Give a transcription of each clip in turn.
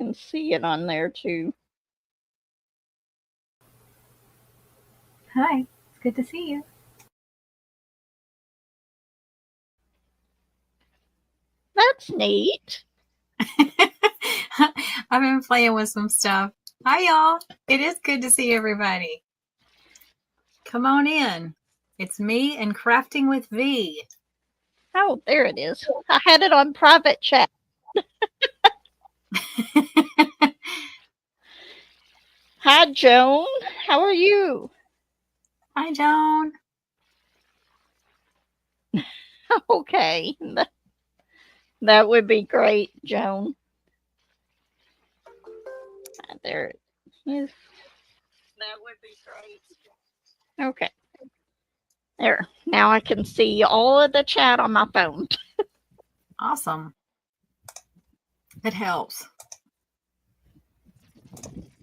can see it on there too. Hi, it's good to see you. That's neat. I've been playing with some stuff. Hi, y'all. It is good to see everybody. Come on in. It's me and Crafting with V. Oh, there it is. I had it on private chat. Hi, Joan. How are you? Hi, Joan. Okay. That would be great, Joan. There it is. That would be great. Okay. There. Now I can see all of the chat on my phone. Awesome. It helps.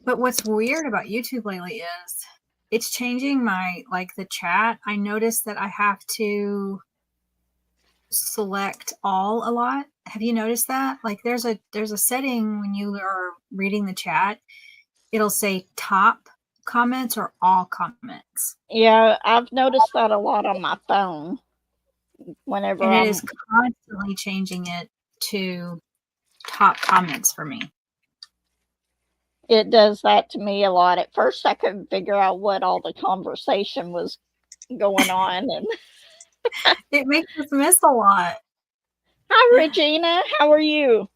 But what's weird about YouTube lately is it's changing the chat. I noticed that I have to select all a lot. Have you noticed that? Like there's a setting when you are reading the chat, it'll say top comments or all comments. Yeah, I've noticed that a lot on my phone. Whenever and it is constantly changing it to top comments for me. It does that to me a lot. At first, I couldn't figure out what all the conversation was going on, and it makes us miss a lot. Hi, Regina. How are you?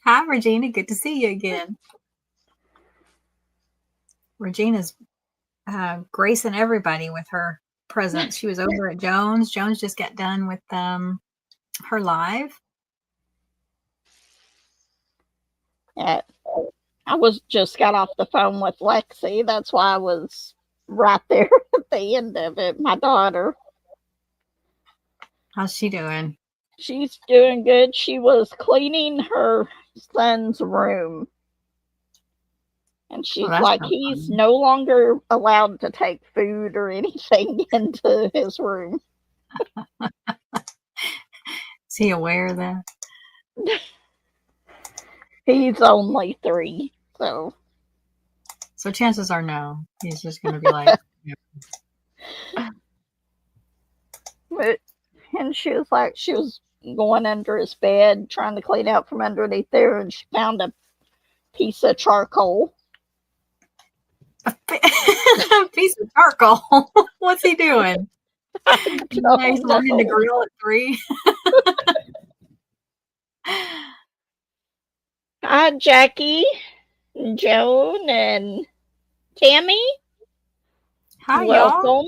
Hi, Regina. Good to see you again. Regina's gracing everybody with her presence. She was over at Jones. Jones just got done with her live. Yeah, I got off the phone with Lexi. That's why I was right there at the end of it. My daughter. How's she doing? She's doing good. She was cleaning her son's room. And she's like, he's fun. no longer allowed to take food or anything into his room. Is he aware of that? He's only 3, so chances are no. He's just going to be like. And she was going under his bed, trying to clean out from underneath there, and she found a piece of charcoal. A piece of charcoal? What's he doing? He's learning to grill at 3. Hi, Jackie, Joan, and Tammy. Hi, welcome. Y'all.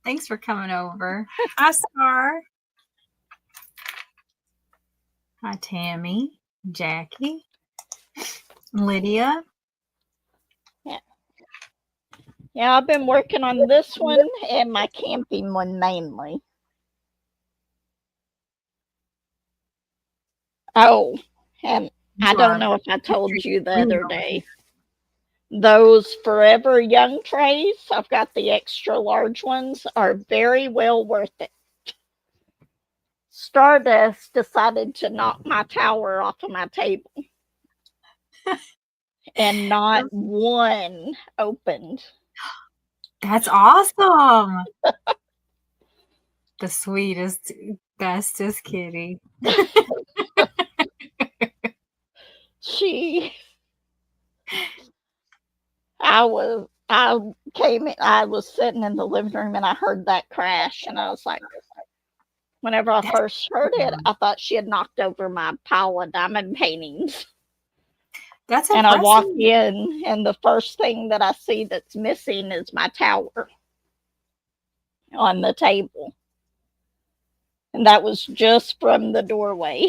Thanks for coming over. Hi, Star. Hi, Tammy, Jackie, Lydia. Yeah, I've been working on this one and my camping one mainly. Oh, and I don't know if I told you the other day. Those Forever Young trays, I've got the extra large ones, are very well worth it. Stardust decided to knock my tower off of my table. And not one opened. That's awesome. The sweetest, bestest kitty. I was sitting in the living room and I heard that crash, and I was like, whenever I first heard it, I thought she had knocked over my pile of diamond paintings. That's impressive. And I walk in, and the first thing that I see that's missing is my tower on the table. And that was just from the doorway.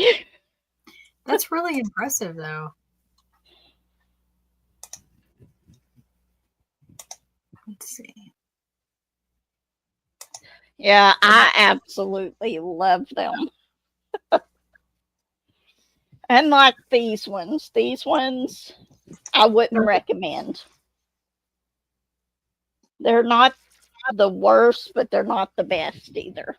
That's really impressive, though. Let's see. Yeah, I absolutely love them. And like these ones I wouldn't recommend. They're not the worst, but they're not the best either.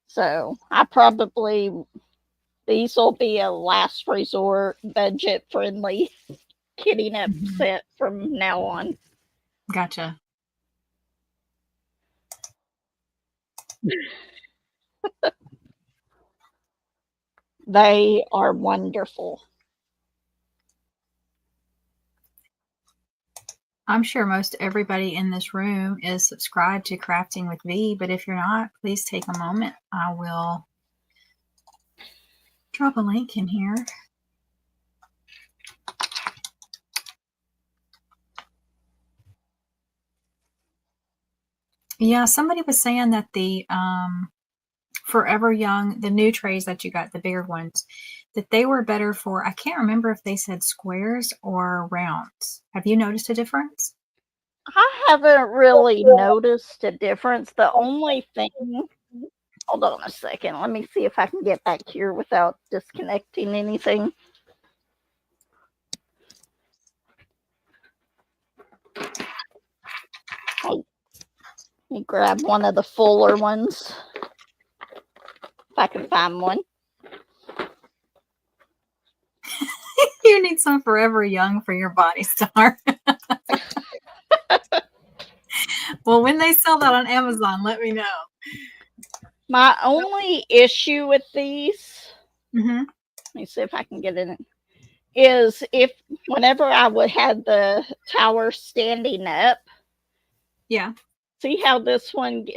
So I probably These will be a last resort, budget friendly kitty nip set from now on. Gotcha. They are wonderful. I'm sure most everybody in this room is subscribed to Crafting with V, but if you're not, please take a moment. I will drop a link in here. Yeah, somebody was saying that the Forever Young, the new trays that you got, the bigger ones, that they were better for, I can't remember if they said squares or rounds. Have you noticed a difference? I haven't really noticed a difference. The only thing, hold on a second. Let me see if I can get back here without disconnecting anything. Let me grab one of the fuller ones. If I can find one. You need some Forever Young for your body star. Well, when they sell that on Amazon, let me know. My only issue with these, Mm-hmm. let me see if I can get in it, is if whenever I would have the tower standing up, Yeah. see how this one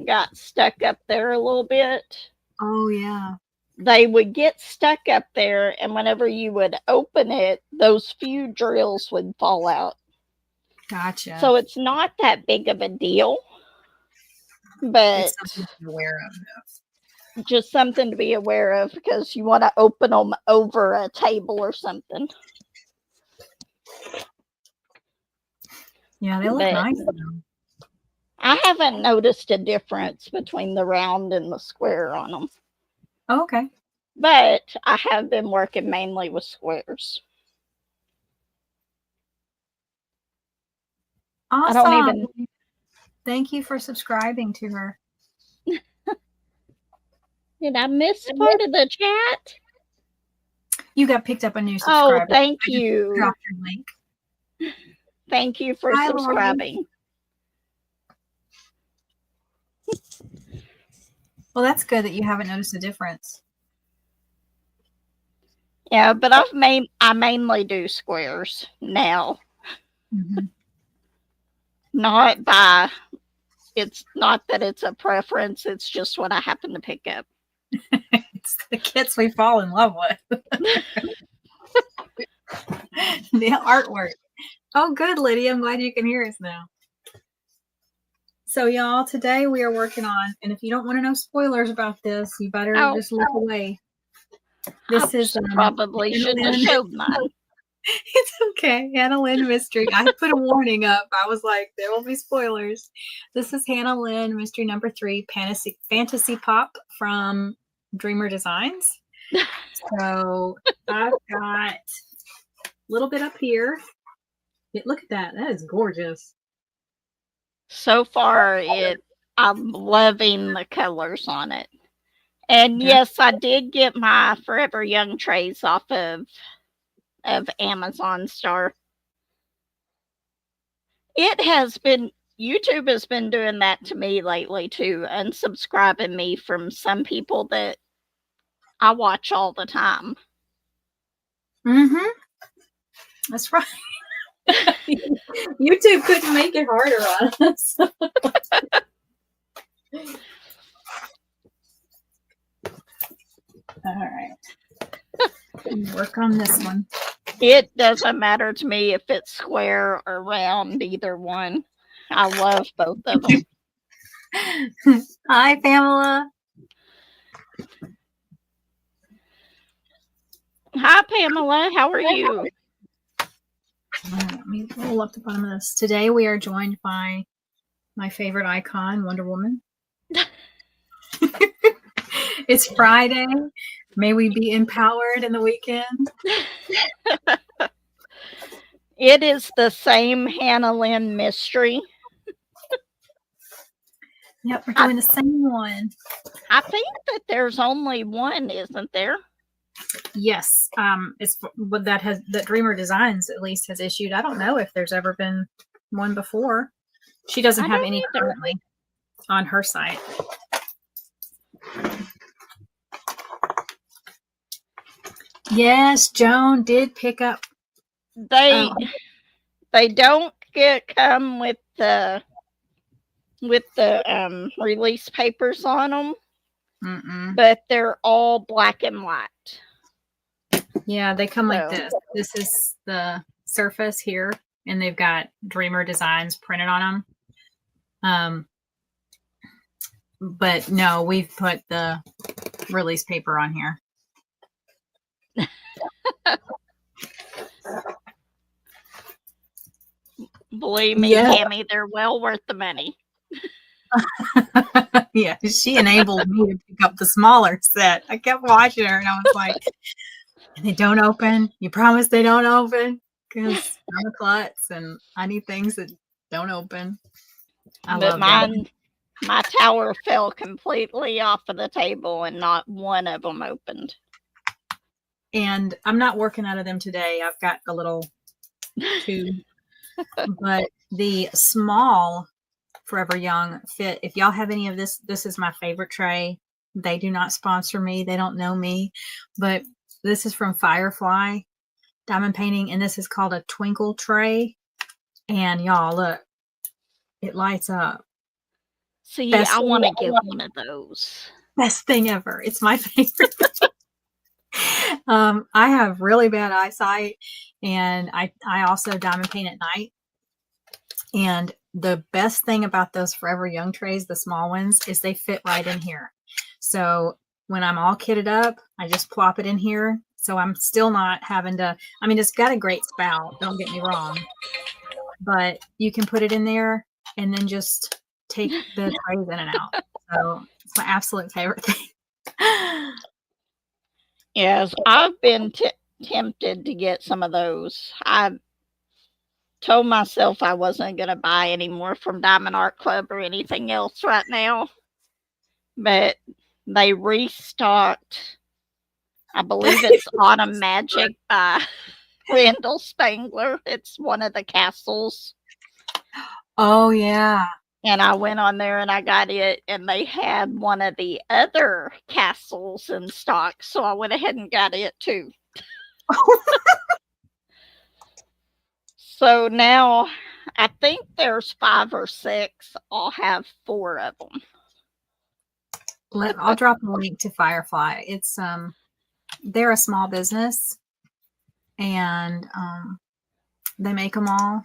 got stuck up there a little bit? Oh, yeah. They would get stuck up there, and whenever you would open it, those few drills would fall out. Gotcha. So it's not that big of a deal, but it's something to be aware of. Just something to be aware of because you want to open them over a table or something. Yeah, they look nice. I haven't noticed a difference between the round and the square on them. Oh, okay. But I have been working mainly with squares. Awesome. I don't even... Thank you for subscribing to her. Did I miss part of the chat? You got picked up a new subscriber. Oh, thank you. Dropped your link. Thank you for subscribing. Well, that's good that you haven't noticed a difference. Yeah, but I mainly do squares now. Mm-hmm. Not by, it's not that it's a preference, it's just what I happen to pick up. It's the kits we fall in love with. The artwork. Oh, good, Lydia. I'm glad you can hear us now. So, y'all, today we are working on, and if you don't want to know spoilers about this, you better just look away. This is probably shouldn't have showed mine. It's okay. Hannah Lynn Mystery. I put a warning up. I was like, there will be spoilers. This is Hannah Lynn Mystery number 3, Fantasy Pop from Dreamer Designs. So I've got a little bit up here. Look at that. That is gorgeous. So far, I'm loving the colors on it. And yes, I did get my Forever Young trays off of Amazon Star. YouTube has been doing that to me lately too, unsubscribing me from some people that I watch all the time. Mm-hmm. That's right. YouTube couldn't make it harder on us. All right. Work on this one. It doesn't matter to me if it's square or round, either one. I love both of them. Hi, Pamela. Hi, Pamela. How are you? Let me roll up the bottom of this. Today we are joined by my favorite icon, Wonder Woman. It's Friday. May we be empowered in the weekend. It is the same Hannah Lynn Mystery. Yep, we're doing the same one. I think that there's only one, isn't there? Yes. It's what that Dreamer Designs at least has issued. I don't know if there's ever been one before. She doesn't I have don't any either. currently on her site. Yes, Joan did pick up. They don't come with the release papers on them, but they're all black and white. Yeah, they come like this. This is the surface here, and they've got Dreamer Designs printed on them. But no, we've put the release paper on here. Believe me, Tammy, they're well worth the money. Yeah, she enabled me to pick up the smaller set. I kept watching her, and I was like, they don't open. You promise they don't open? Because I'm a klutz, and I need things that don't open. But my tower fell completely off of the table, and not one of them opened. And I'm not working out of them today. I've got a little tube. But the small Forever Young fit, if y'all have any of this, this is my favorite tray. They do not sponsor me. They don't know me. But this is from Firefly Diamond Painting, and this is called a Twinkle Tray. And y'all, look, it lights up. See, I want to get one of those. Best thing ever. It's my favorite. I have really bad eyesight, and I also diamond paint at night. And the best thing about those Forever Young trays, the small ones, is they fit right in here. So when I'm all kitted up, I just plop it in here. So I'm still not having to, I mean, it's got a great spout, don't get me wrong, but you can put it in there and then just take the trays in and out. So it's my absolute favorite thing. Yes, I've been tempted to get some of those. I told myself I wasn't going to buy any more from Diamond Art Club or anything else right now, but they restocked, I believe it's Autumn Magic by Randall Spangler. It's one of the castles. Oh, yeah. And I went on there and I got it, and they had one of the other castles in stock, so I went ahead and got it too. So now I think there's 5 or 6. I'll have 4 of them. I'll drop a link to Firefly. It's they're a small business, and they make them all.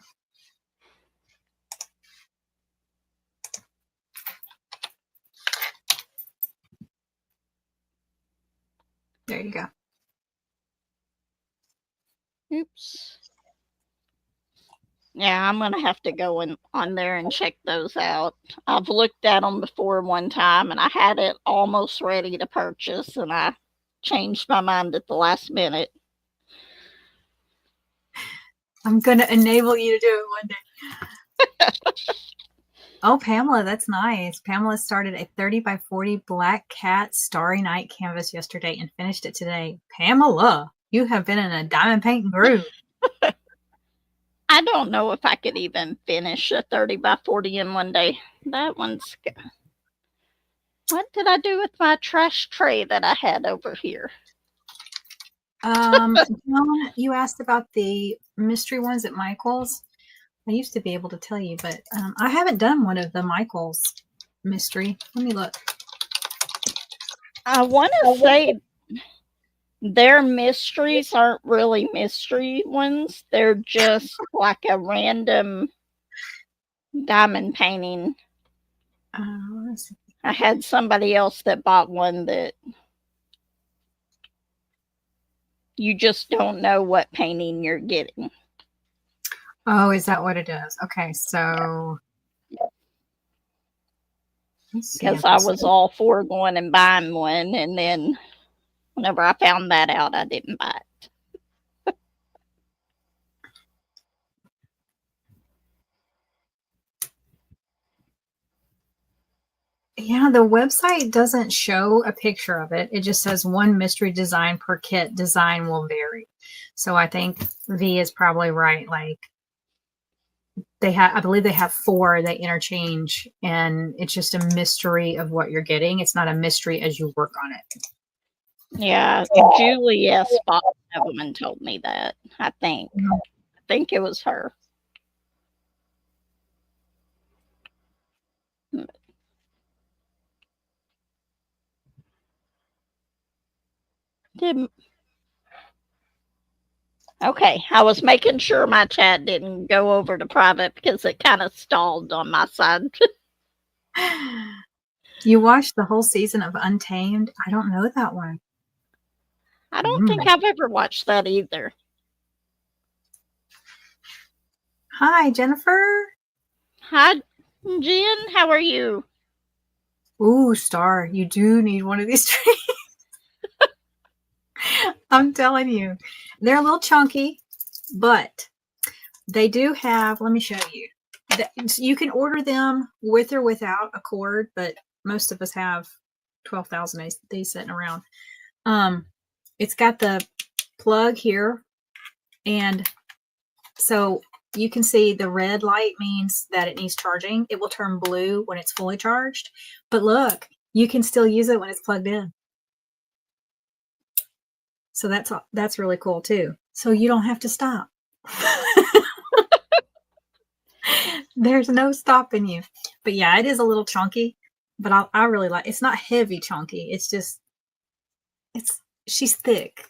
There you go. Oops. Yeah, I'm going to have to go on there and check those out. I've looked at them before one time, and I had it almost ready to purchase, and I changed my mind at the last minute. I'm going to enable you to do it one day. Oh, Pamela, that's nice. Pamela started a 30 by 40 Black Cat Starry Night canvas yesterday and finished it today. Pamela, you have been in a diamond painting groove. I don't know if I could even finish a 30 by 40 in one day. That one's good. What did I do with my trash tray that I had over here? You asked about the mystery ones at Michael's. I used to be able to tell you, but I haven't done one of the Michael's mystery. Let me look. I want to say their mysteries aren't really mystery ones. They're just like a random diamond painting. I had somebody else that bought one that you just don't know what painting you're getting. Oh, is that what it is? Okay, so because I was all for going and buying one, and then whenever I found that out, I didn't buy it. Yeah, the website doesn't show a picture of it. It just says one mystery design per kit. Design will vary. So I think V is probably right. Like I believe they have 4 they interchange, and it's just a mystery of what you're getting. It's not a mystery as you work on it. Yeah, Julie S. bought one of them and told me that. I think it was her. Didn't. Okay, I was making sure my chat didn't go over to private because it kind of stalled on my side. You watched the whole season of Untamed? I don't know that one. I don't think I've ever watched that either. Hi, Jennifer. Hi, Jen. How are you? Ooh, Star, you do need one of these trees. I'm telling you. They're a little chunky, but they do have, let me show you. You can order them with or without a cord, but most of us have 12,000 of these sitting around. It's got the plug here, and so you can see the red light means that it needs charging. It will turn blue when it's fully charged, but look, you can still use it when it's plugged in. So that's really cool too. So you don't have to stop. There's no stopping you. But yeah, it is a little chunky, but I really like, it's not heavy chunky. It's just, she's thick.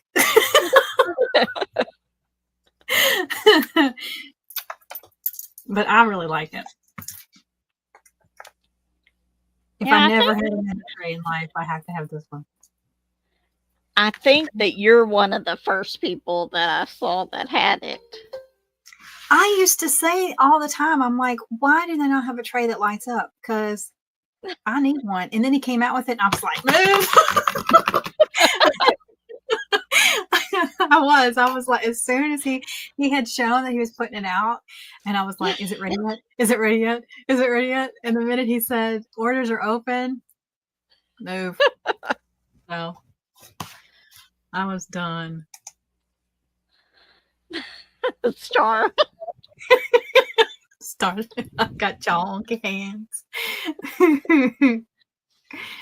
But I really like it. If I never had another tray in life, I have to have this one. I think that you're one of the first people that I saw that had it. I used to say all the time, I'm like, why do they not have a tray that lights up? Because I need one. And then he came out with it, and I was like, move. I was like, as soon as he had shown that he was putting it out, and I was like, is it ready yet? Is it ready yet? Is it ready yet? And the minute he said orders are open, move. No, I was done. Star. I've got chonky hands.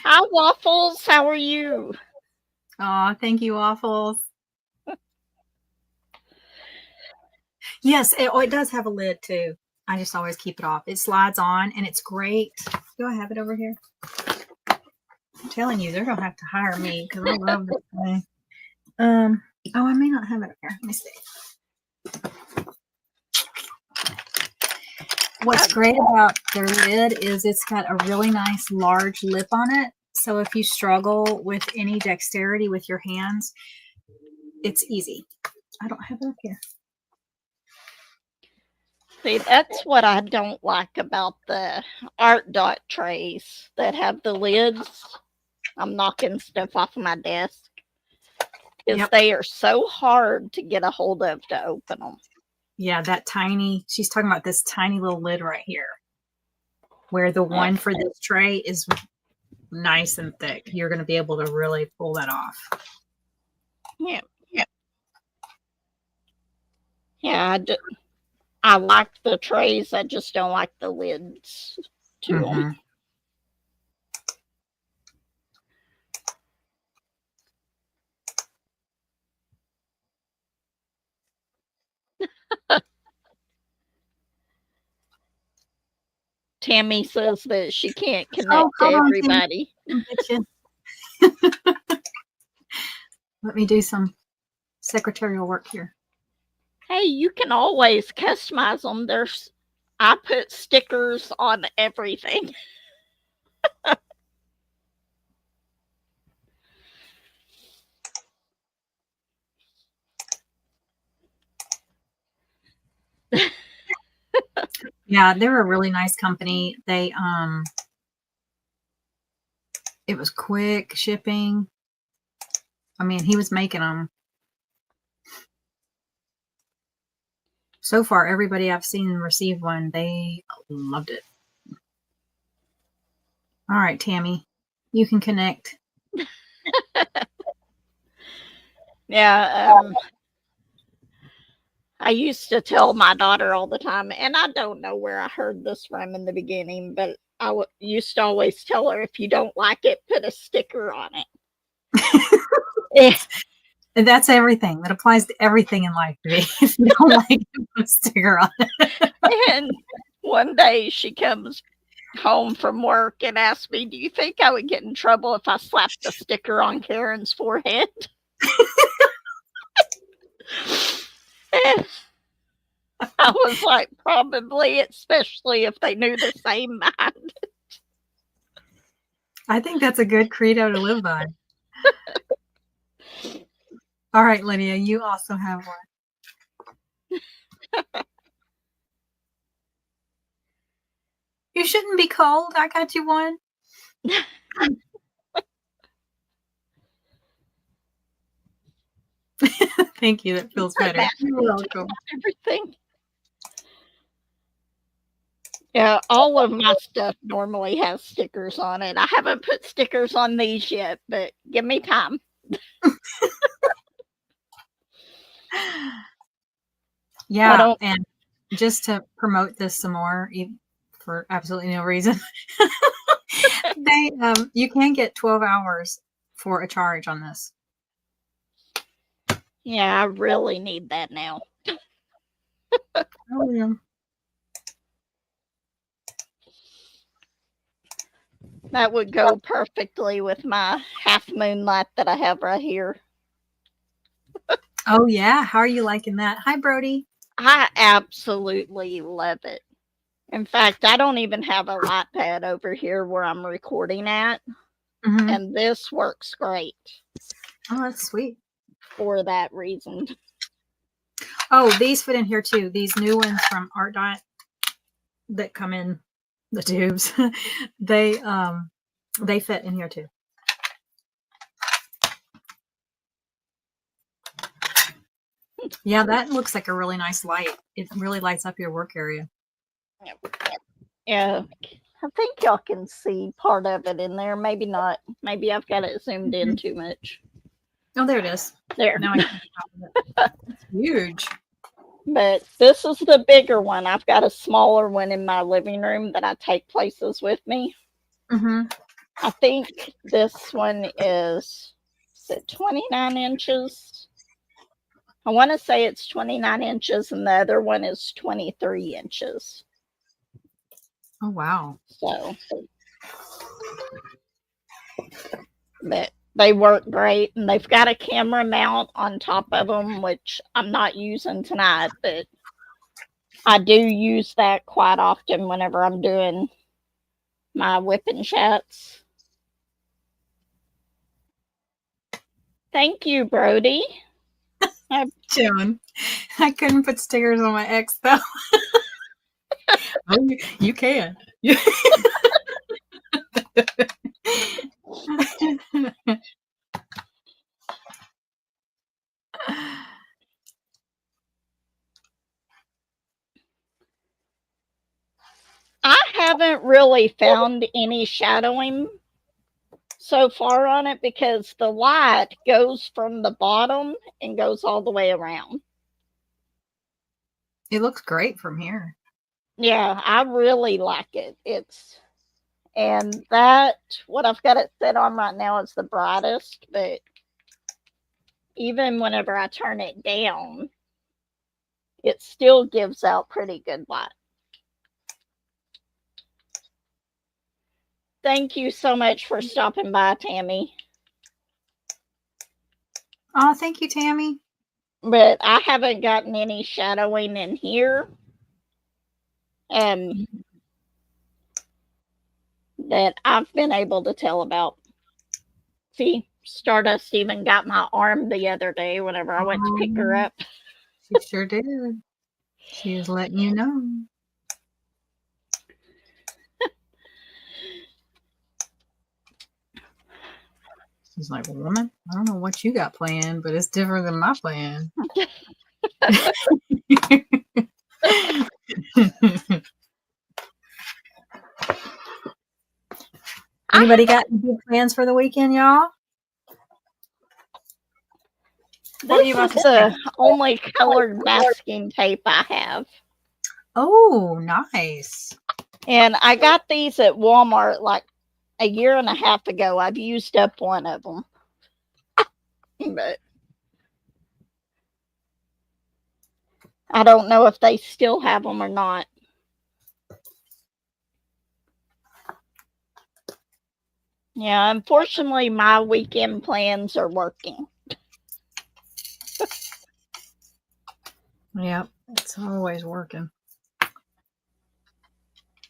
Hi, Waffles. How are you? Oh, thank you, Waffles. Yes, it does have a lid too. I just always keep it off. It slides on, and it's great. Do I have it over here? I'm telling you, they're gonna have to hire me because I love this thing. Oh, I may not have it here. Let me see. What's great about their lid is it's got a really nice large lip on it. So if you struggle with any dexterity with your hands, it's easy. I don't have it up here. See, that's what I don't like about the art dot trays that have the lids. I'm knocking stuff off of my desk. Because they are so hard to get a hold of to open them. Yeah, she's talking about this tiny little lid right here, where the one for this tray is nice and thick. You're going to be able to really pull that off. Yeah. I like the trays. I just don't like the lids to them. Tammy says that she can't connect to everybody. Let me do some secretarial work here. Hey, you can always customize them. I put stickers on everything. Yeah, they're a really nice company. They it was quick shipping. I mean, he was making them. So far, everybody I've seen receive one, they loved it. All right, Tammy, you can connect. Yeah. I used to tell my daughter all the time, and I don't know where I heard this from in the beginning, but I used to always tell her, if you don't like it, put a sticker on it. Yeah. And that's everything. That applies to everything in life. If you don't like it, put a sticker on it. And one day she comes home from work and asks me, do you think I would get in trouble if I slapped a sticker on Karen's forehead? And I was like, probably, especially if they knew the same mind. I think that's a good credo to live by. All right, Lydia, you also have one. You shouldn't be cold. I got you one. Thank you. That feels better. You're welcome. Everything. Yeah, all of my stuff normally has stickers on it. I haven't put stickers on these yet, but give me time. Yeah, and just to promote this some more, for absolutely no reason, you can get 12 hours for a charge on this. Yeah, I really need that now. Oh, yeah. That would go perfectly with my half moonlight that I have right here. Oh, yeah. How are you liking that? Hi, Brody. I absolutely love it. In fact, I don't even have a light pad over here where I'm recording at. Mm-hmm. And this works great. Oh, that's sweet. For that reason. Oh, these fit in here too. These new ones from Art Dot that come in the tubes. They fit in here too. Yeah, that looks like a really nice light. It really lights up your work area. Yeah, I think y'all can see part of it in there. Maybe not. Maybe I've got it zoomed in too much. Oh, there it is. There. Now I can it. It's huge. But this is the bigger one. I've got a smaller one in my living room that I take places with me. Mm-hmm. I think this one is it 29 inches? I want to say it's 29 inches, and the other one is 23 inches. Oh, wow. So, but they work great, and they've got a camera mount on top of them, which I'm not using tonight, but I do use that quite often whenever I'm doing my whipping chats. Thank you, Brody. Joan, I couldn't put stickers on my ex, though. Oh, you can. I haven't really found any shadowing so far on it because the light goes from the bottom and goes all the way around. It looks great from here. Yeah, I really like it. And that, what I've got it set on right now is the brightest, but even whenever I turn it down, it still gives out pretty good light. Thank you so much for stopping by, Tammy. Oh, thank you, Tammy. But I haven't gotten any shadowing in here. That I've been able to tell about. See, Stardust even got my arm the other day whenever I went to pick her up. She sure did. She was letting you know. She's like, woman, I don't know what you got planned, but it's different than my plan. Anybody got any big plans for the weekend, y'all? What are you This about is to say? the only colored masking tape I have. Oh, nice. And I got these at Walmart like a year and a half ago. I've used up one of them. But I don't know if they still have them or not. Yeah, unfortunately, my weekend plans are working. Yep, it's always working.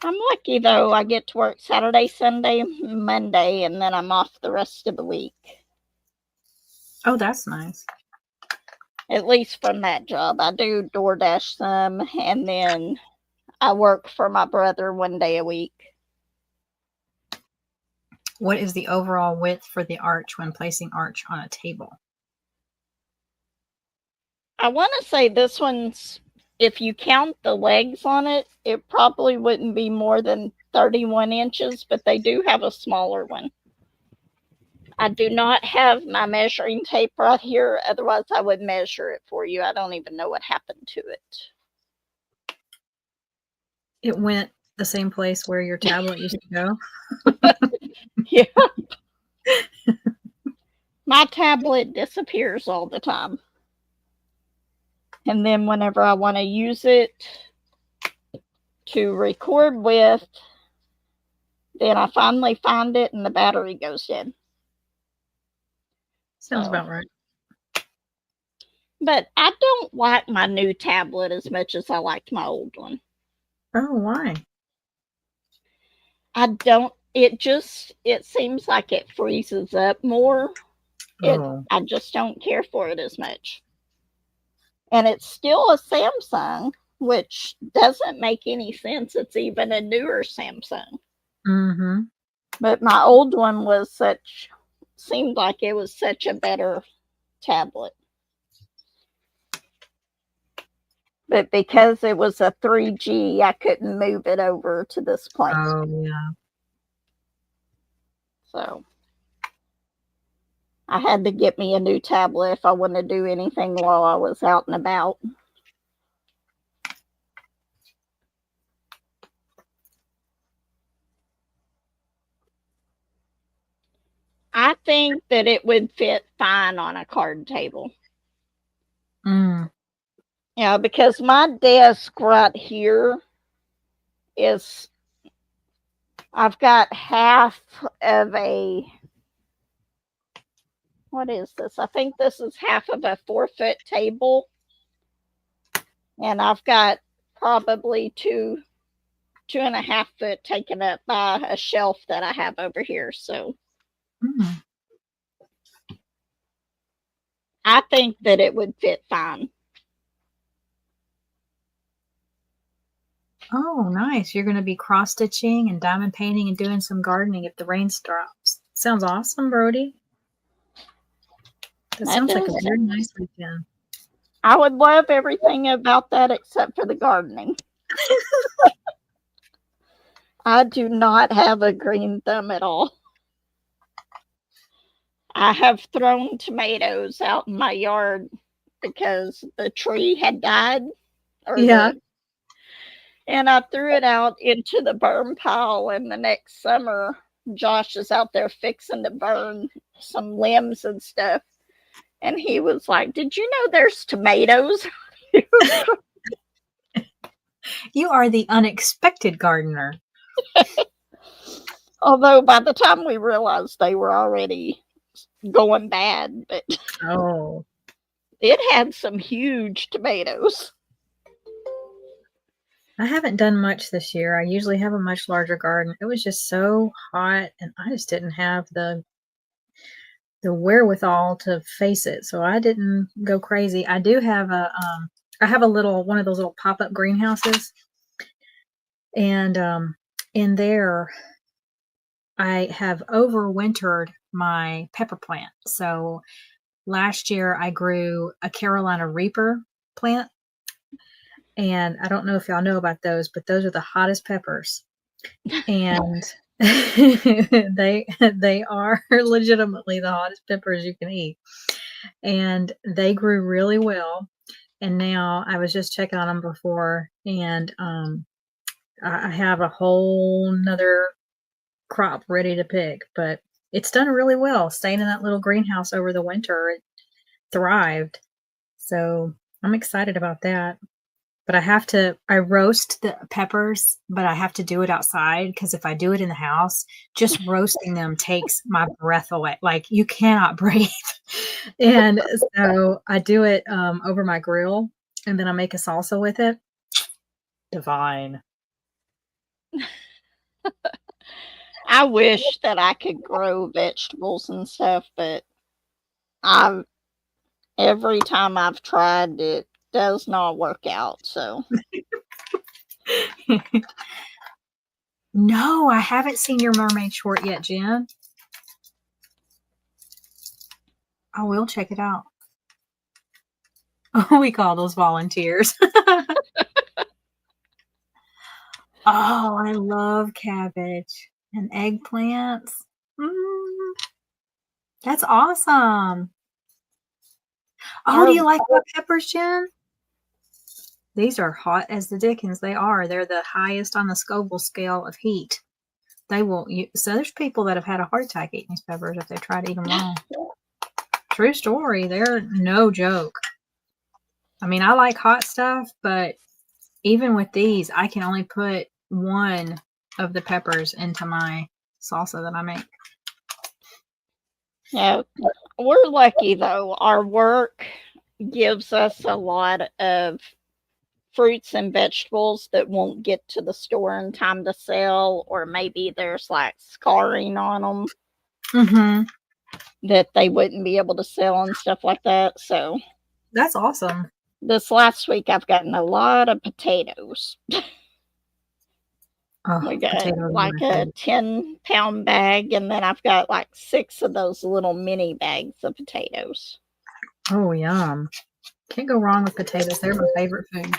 I'm lucky, though. I get to work Saturday, Sunday, Monday, and then I'm off the rest of the week. Oh, that's nice. At least from that job. I do DoorDash some, and then I work for my brother 1 day a week. What is the overall width for the arch when placing arch on a table? I want to say this one's, if you count the legs on it, it probably wouldn't be more than 31 inches, but they do have a smaller one. I do not have my measuring tape right here. Otherwise, I would measure it for you. I don't even know what happened to it. It went the same place where your tablet used to go? Yeah. My tablet disappears all the time. And then whenever I want to use it to record with, then I finally find it and the battery goes dead. Sounds about right. But I don't like my new tablet as much as I liked my old one. Oh, why? I don't, it seems like it freezes up more. I just don't care for it as much. And it's still a Samsung, which doesn't make any sense. It's even a newer Samsung. Mm-hmm. But my old one seemed like it was such a better tablet. But because it was a 3G, I couldn't move it over to this place. Oh, yeah. So I had to get me a new tablet if I want to do anything while I was out and about. I think that it would fit fine on a card table. Yeah, because my desk right here is, I've got half of a, what is this? I think this is half of a 4-foot table. And I've got probably 2.5 foot taken up by a shelf that I have over here. So I think that it would fit fine. Oh, nice. You're going to be cross-stitching and diamond painting and doing some gardening if the rain stops. Sounds awesome, Brody. That sounds like a very nice weekend. I would love everything about that except for the gardening. I do not have a green thumb at all. I have thrown tomatoes out in my yard because the tree had died. And I threw it out into the burn pile, and the next summer, Josh is out there fixing to burn some limbs and stuff. And he was like, "Did you know there's tomatoes?" You are the unexpected gardener. Although by the time we realized they were already going bad, but it had some huge tomatoes. I haven't done much this year. I usually have a much larger garden. It was just so hot, and I just didn't have the wherewithal to face it. So I didn't go crazy. I do have I have one of those little pop-up greenhouses. And in there, I have overwintered my pepper plant. So last year I grew a Carolina Reaper plant. And I don't know if y'all know about those, but those are the hottest peppers. And They are legitimately the hottest peppers you can eat. And they grew really well. And now I was just checking on them before, and I have a whole nother crop ready to pick, but it's done really well. Staying in that little greenhouse over the winter, it thrived. So I'm excited about that. But I roast the peppers, but I have to do it outside because if I do it in the house, just roasting them takes my breath away. Like you cannot breathe. And so I do it over my grill, and then I make a salsa with it. Divine. I wish that I could grow vegetables and stuff, but I've every time I've tried it does not work out. So No, I haven't seen your mermaid short yet, Jen. I will check it out. Oh, we call those volunteers. Oh, I love cabbage and eggplants. That's awesome. Oh, do you like hot peppers, Jen? These are hot as the dickens. They are. They're the highest on the Scoville scale of heat. They will. So there's people that have had a heart attack eating these peppers if they try to eat them raw. True story. They're no joke. I mean, I like hot stuff, but even with these, I can only put one of the peppers into my salsa that I make. yeah, we're lucky though. Our work gives us a lot of fruits and vegetables that won't get to the store in time to sell, or maybe there's like scarring on them that they wouldn't be able to sell and stuff like that. So that's awesome. This last week I've gotten a lot of potatoes. We got like a 10-pound bag, and then I've got like 6 of those little mini bags of potatoes. Oh, yum. Can't go wrong with potatoes. They're my favorite food.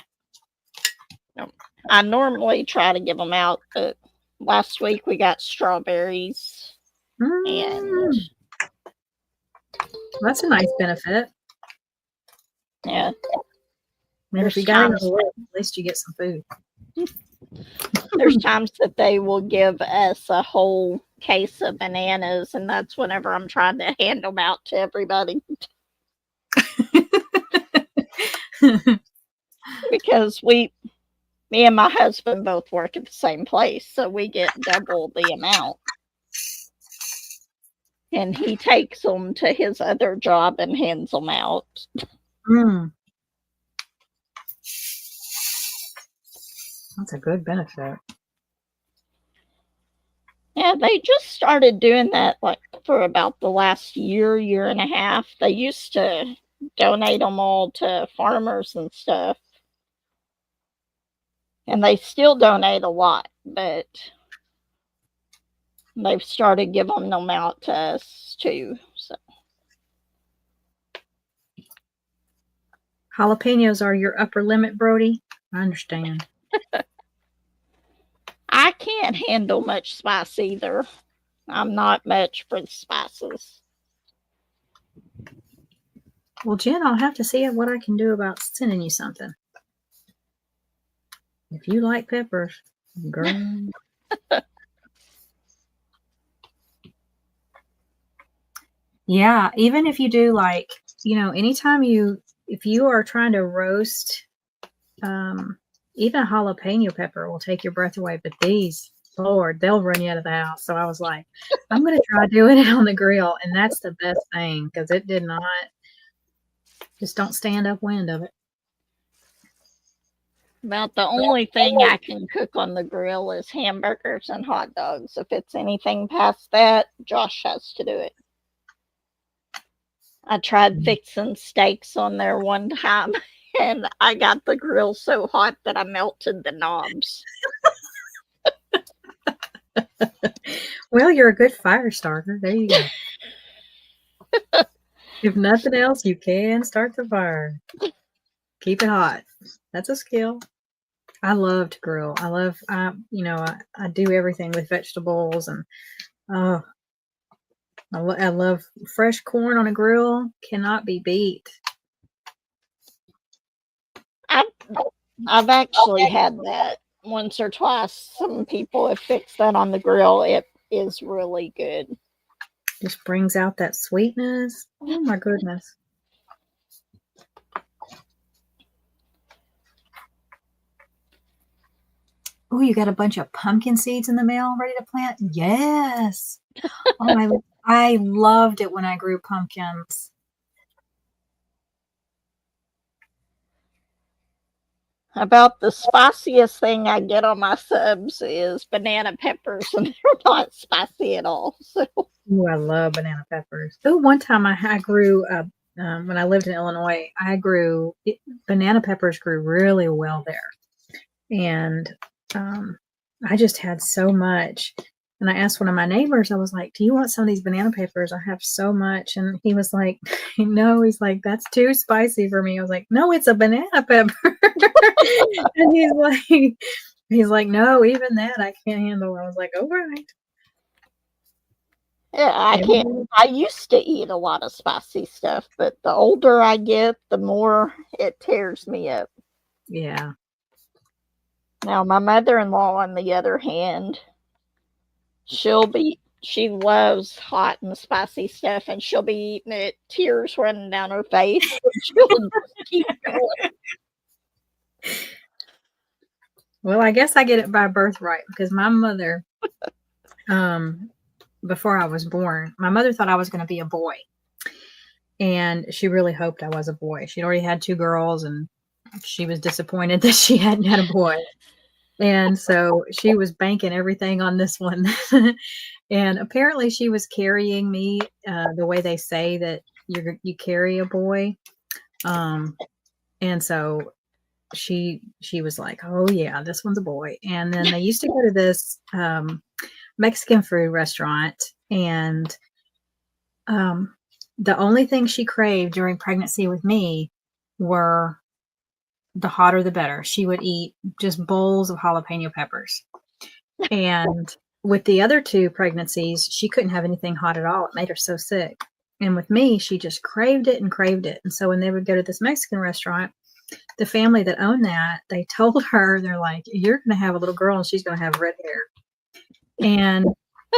I normally try to give them out, but last week we got strawberries. And that's a nice benefit. Yeah. If you got it, at least you get some food. There's times that they will give us a whole case of bananas, and that's whenever I'm trying to hand them out to everybody. Because me and my husband both work at the same place, so we get double the amount. And he takes them to his other job and hands them out. That's a good benefit. Yeah, they just started doing that like for about the last year and a half. They used to donate them all to farmers and stuff. And they still donate a lot, but they've started giving them out to us too. So jalapenos are your upper limit, Brody? I understand. I can't handle much spice either. I'm not much for the spices. Well, Jen, I'll have to see what I can do about sending you something. If you like peppers, girl. Yeah, even if you do like, anytime if you are trying to roast, even a jalapeno pepper will take your breath away. But these, Lord, they'll run you out of the house. So I was like, I'm going to try doing it on the grill. And that's the best thing because it did not, just don't stand upwind of it. About the only thing I can cook on the grill is hamburgers and hot dogs. If it's anything past that, Josh has to do it. I tried fixing steaks on there one time, and I got the grill so hot that I melted the knobs. Well, you're a good fire starter. There you go. If nothing else, you can start the fire. Keep it hot. That's a skill. I love to grill. I do everything with vegetables, and oh, I love fresh corn on a grill. Cannot be beat. I've, I've actually had that once or twice. Some people have fixed that on the grill. It is really good. Just brings out that sweetness. Oh my goodness. Oh, you got a bunch of pumpkin seeds in the mail ready to plant? Yes. Oh, I loved it when I grew pumpkins. About the spiciest thing I get on my subs is banana peppers, and they're not spicy at all. So, Oh, I love banana peppers. Oh, one time I grew when I lived in Illinois, banana peppers grew really well there. And I just had so much. And I asked one of my neighbors, I was like, do you want some of these banana peppers? I have so much. And he was like, no, he's like, that's too spicy for me. I was like, no, it's a banana pepper. And he's like, no, even that I can't handle. I was like, all right. yeah, I can't. I used to eat a lot of spicy stuff, but the older I get, the more it tears me up. Yeah. Now, my mother-in-law, on the other hand, she loves hot and spicy stuff, and she'll be eating it, tears running down her face. She'll just keep going. Well, I guess I get it by birthright because my mother, before I was born, my mother thought I was going to be a boy. And she really hoped I was a boy. She'd already had 2 girls, and she was disappointed that she hadn't had a boy. And so she was banking everything on this one. And apparently she was carrying me the way they say that you carry a boy. And so she was like, oh yeah, this one's a boy. And then they used to go to this Mexican food restaurant, and the only thing she craved during pregnancy with me were the hotter the better. She would eat just bowls of jalapeno peppers. And with the other 2 pregnancies, she couldn't have anything hot at all. It made her so sick. And with me, she just craved it and craved it. And so when they would go to this Mexican restaurant, the family that owned that, they told her, they're like, you're going to have a little girl and she's going to have red hair. And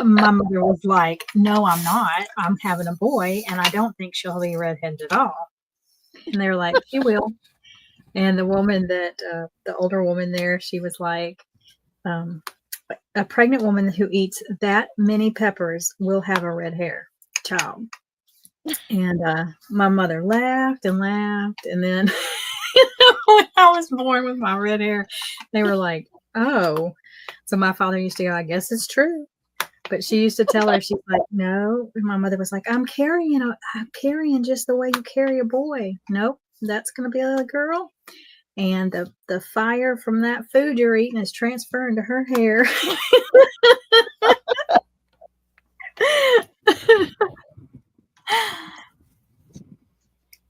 my mother was like, no, I'm not. I'm having a boy, and I don't think she'll be redheaded at all. And they were like, she will. And the woman the older woman there, she was like, a pregnant woman who eats that many peppers will have a red hair child. And my mother laughed and laughed. And then when I was born with my red hair, they were like, oh. So my father used to go, I guess it's true. But she used to tell her, she's like, no. And my mother was like, I'm carrying just the way you carry a boy. Nope, that's going to be a little girl. And the fire from that food you're eating is transferring to her hair.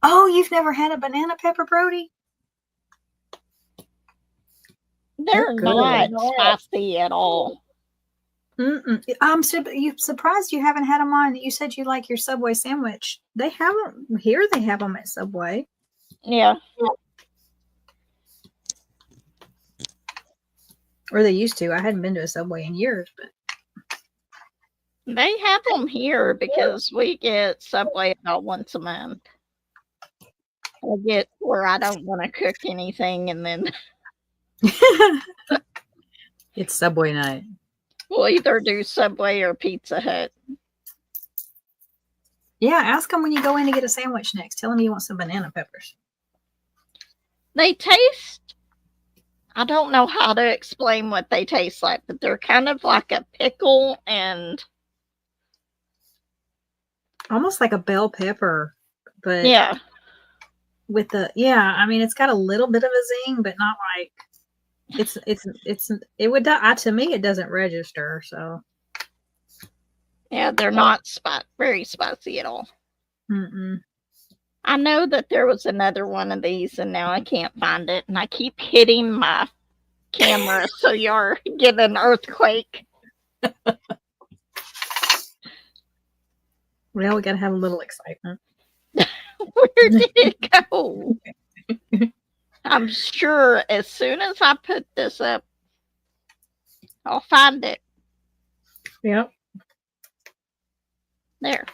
Oh, you've never had a banana pepper, Brody? They're not spicy at all. I'm surprised you haven't had them on. You said you like your Subway sandwich. They have them here. They have them at Subway. Yeah. Or they used to. I hadn't been to a Subway in years, but they have them here because we get Subway about once a month. I get where I don't want to cook anything, and then it's Subway night. We'll either do Subway or Pizza Hut. Yeah, ask them when you go in to get a sandwich next. Tell them you want some banana peppers. They taste, I don't know how to explain what they taste like, but they're kind of like a pickle and almost like a bell pepper, but yeah. I mean, it's got a little bit of a zing, but not like to me, it doesn't register. So yeah, they're not very spicy at all. Mm-mm. I know that there was another one of these, and now I can't find it, and I keep hitting my camera, so you're getting an earthquake. Well, we got to have a little excitement. Where did it go? I'm sure as soon as I put this up, I'll find it. Yep. There.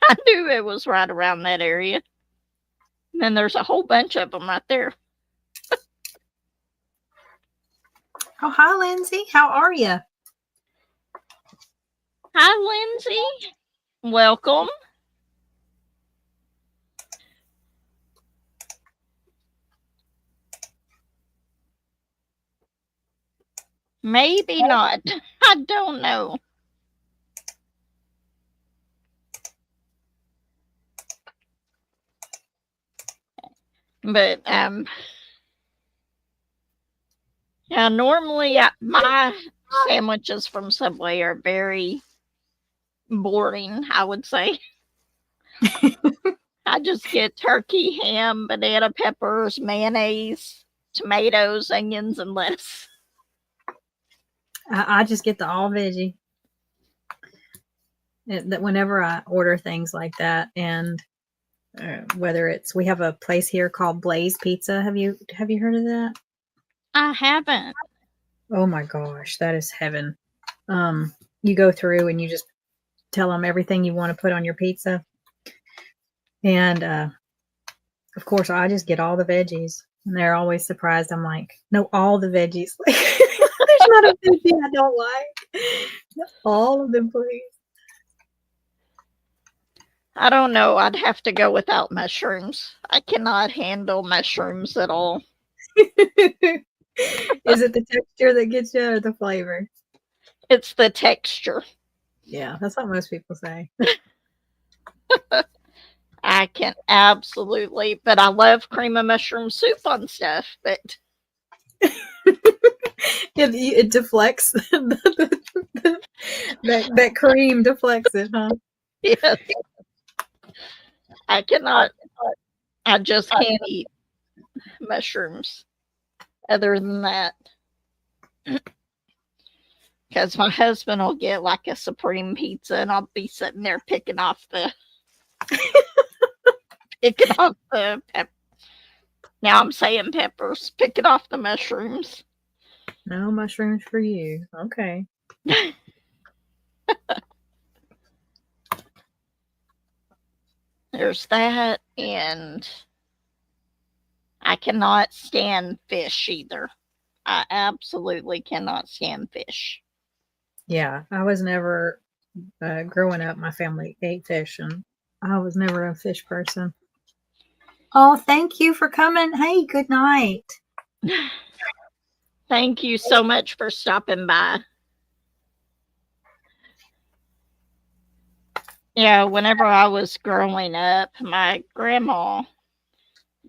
I knew it was right around that area. And then there's a whole bunch of them right there. Oh, hi, Lindsay. How are you? Hi, Lindsay. Welcome. Maybe not. I don't know. But yeah, normally my sandwiches from Subway are very boring, I would say. I just get turkey, ham, banana peppers, mayonnaise, tomatoes, onions, and lettuce. I just get the all veggie. That whenever I order things like that, and whether it's, we have a place here called Blaze Pizza. Have you heard of that? I haven't. Oh my gosh, that is heaven. You go through and you just tell them everything you want to put on your pizza. And of course, I just get all the veggies. And they're always surprised. I'm like, no, all the veggies. There's not a veggie I don't like. All of them, please. I don't know. I'd have to go without mushrooms. I cannot handle mushrooms at all. Is it the texture that gets you or the flavor? It's the texture. Yeah, that's what most people say. I can absolutely, but I love cream of mushroom soup on stuff, but it deflects. that cream deflects it, huh? yes. I cannot, I just can't eat mushrooms other than that. Because my husband will get like a supreme pizza and I'll be sitting there picking off the now I'm saying peppers, picking off the mushrooms. No mushrooms for you. Okay. There's that, and I cannot stand fish either. I absolutely cannot stand fish. Yeah, I was never, growing up, my family ate fish, and I was never a fish person. Oh, thank you for coming. Hey, good night. Thank you so much for stopping by. Yeah, whenever I was growing up, my grandma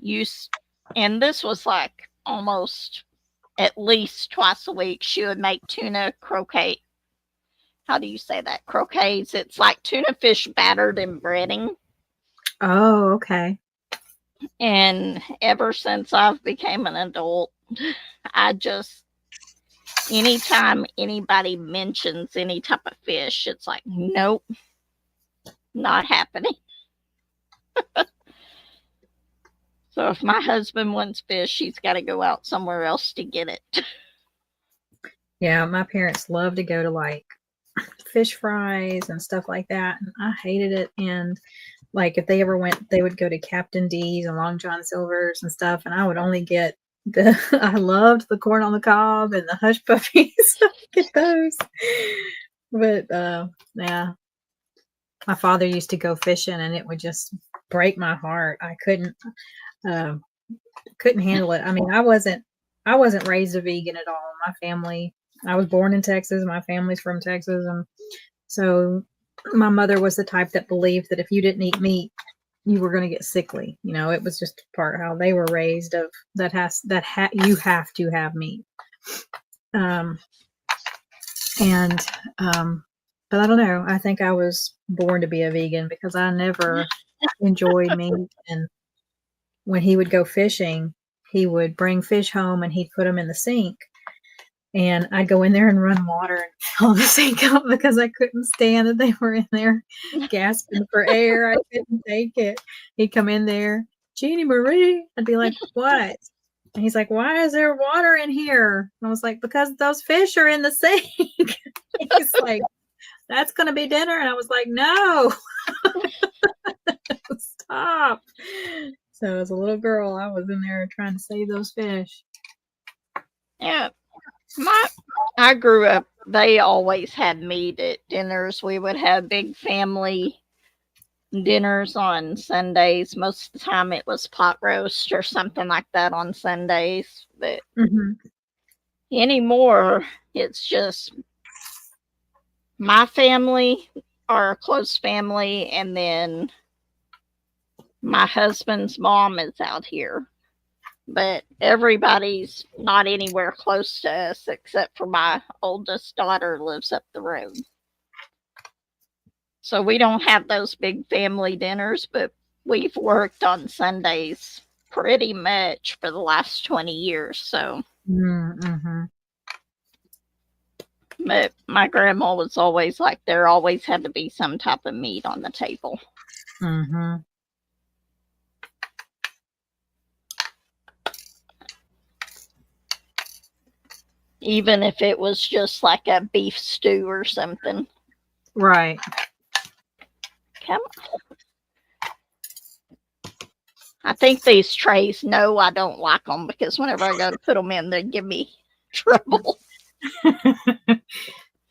used, and this was like almost at least twice a week, she would make tuna croquet. How do you say that? Croquets. It's like tuna fish battered in breading. Oh, okay. And ever since I've become an adult, I just, anytime anybody mentions any type of fish, it's like, nope, not happening. So if my husband wants fish, he's got to go out somewhere else to get it. Yeah, my parents love to go to like fish fries and stuff like that. And I hated it. And like if they ever went, they would go to Captain D's and Long John Silver's and stuff. And I would only get I loved the corn on the cob and the hush puppies. Get those. But yeah. My father used to go fishing and it would just break my heart. I couldn't handle it. I mean, I wasn't raised a vegan at all. My family, I was born in Texas. My family's from Texas. And so my mother was the type that believed that if you didn't eat meat, you were going to get sickly. You know, it was just part how they were raised of you have to have meat. But I don't know. I think I was born to be a vegan because I never enjoyed meat. And when he would go fishing, he would bring fish home and he'd put them in the sink. And I'd go in there and run water and fill the sink up because I couldn't stand that they were in there gasping for air. I couldn't take it. He'd come in there, Jeannie Marie. I'd be like, what? And he's like, why is there water in here? And I was like, because those fish are in the sink. He's like, that's going to be dinner. And I was like, no, stop. So as a little girl, I was in there trying to save those fish. Yeah. I grew up, they always had meat at dinners. We would have big family dinners on Sundays. Most of the time it was pot roast or something like that on Sundays. But anymore, it's just my family, our close family, and then my husband's mom is out here. But everybody's not anywhere close to us except for my oldest daughter lives up the road. So we don't have those big family dinners, but we've worked on Sundays pretty much for the last 20 years. So, but my grandma was always like, there always had to be some type of meat on the table. Even if it was just like a beef stew or something. Right. Come on. I think these trays know I don't like them because whenever I go to put them in, they give me trouble.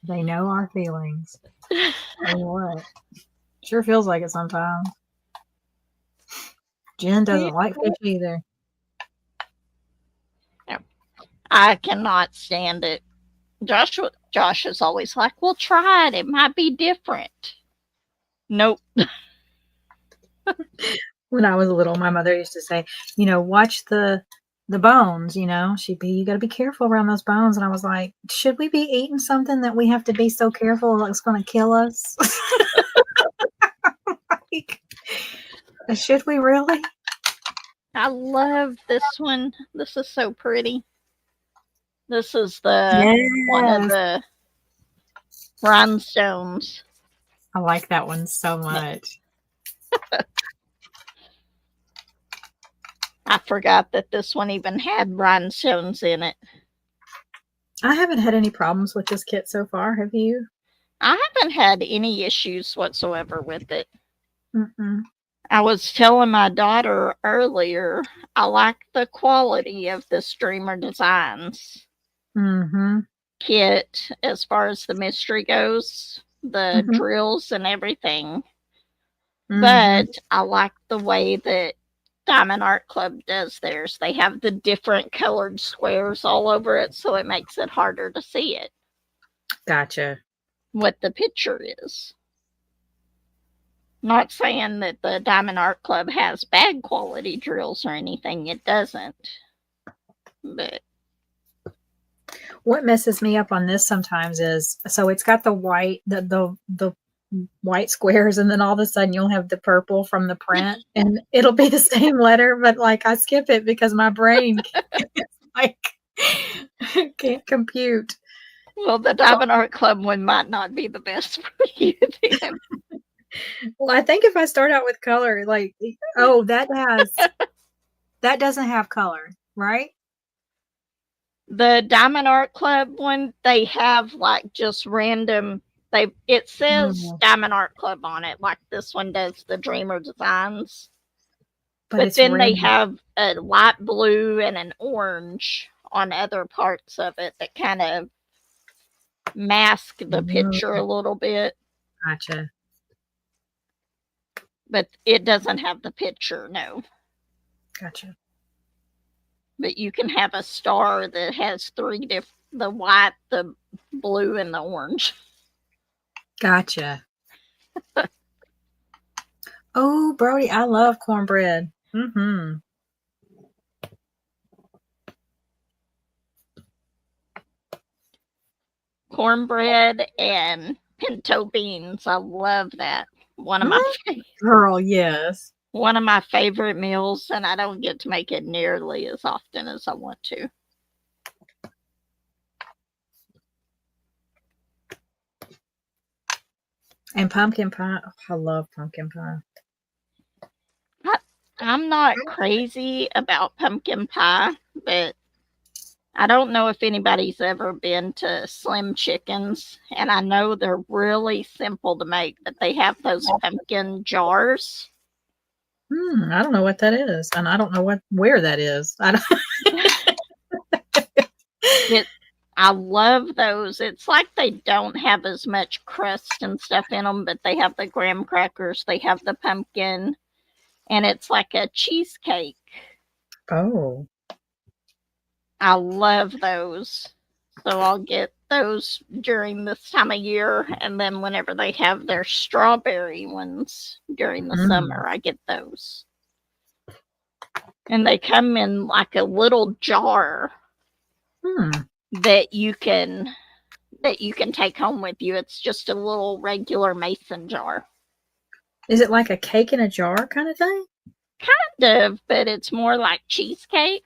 They know our feelings. Or what? Sure feels like it sometimes. Jen doesn't like fish either. I cannot stand it. Josh is always like, well, try it. It might be different. Nope. When I was little, my mother used to say, watch the bones, you got to be careful around those bones. And I was like, should we be eating something that we have to be so careful like it's going to kill us? Like, should we really? I love this one. This is so pretty. This is one of the rhinestones. I like that one so much. I forgot that this one even had rhinestones in it. I haven't had any problems with this kit so far. Have you? I haven't had any issues whatsoever with it. I was telling my daughter earlier, I like the quality of the Dreamer Designs kit as far as the mystery goes, the drills and everything. But I like the way that Diamond Art Club does theirs. They have the different colored squares all over it, so it makes it harder to see it. Gotcha. What the picture is. Not saying that the Diamond Art Club has bad quality drills or anything. It doesn't. But what messes me up on this sometimes is, so it's got the white, the white squares, and then all of a sudden you'll have the purple from the print, and it'll be the same letter, but like I skip it because my brain can't compute. Well, the Diamond Art Club one might not be the best for you then. Well, I think if I start out with color, like, that doesn't have color, right? The Diamond Art Club one, they have like just random. It says Diamond Art Club on it, like this one does, the Dreamer Designs. But then random. They have a light blue and an orange on other parts of it that kind of mask the picture a little bit. Gotcha. But it doesn't have the picture, no. Gotcha. But you can have a star that has the white, the blue, and the orange. Gotcha. Oh, Brody, I love cornbread. Cornbread and pinto beans. I love that. One of my girl, yes. One of my favorite meals, and I don't get to make it nearly as often as I want to. And pumpkin pie. Oh, I love pumpkin pie. I'm not crazy about pumpkin pie, but I don't know if anybody's ever been to Slim Chickens, and I know they're really simple to make, but they have those pumpkin jars. I don't know what that is, and I don't know where that is. I don't. I love those. It's like they don't have as much crust and stuff in them, but they have the graham crackers, they have the pumpkin, and it's like a cheesecake. Oh. I love those. So I'll get those during this time of year, and then whenever they have their strawberry ones during the summer, I get those. And they come in like a little jar that you can take home with you. It's just a little regular mason jar. Is it like a cake in a jar kind of thing? Kind of, but it's more like cheesecake.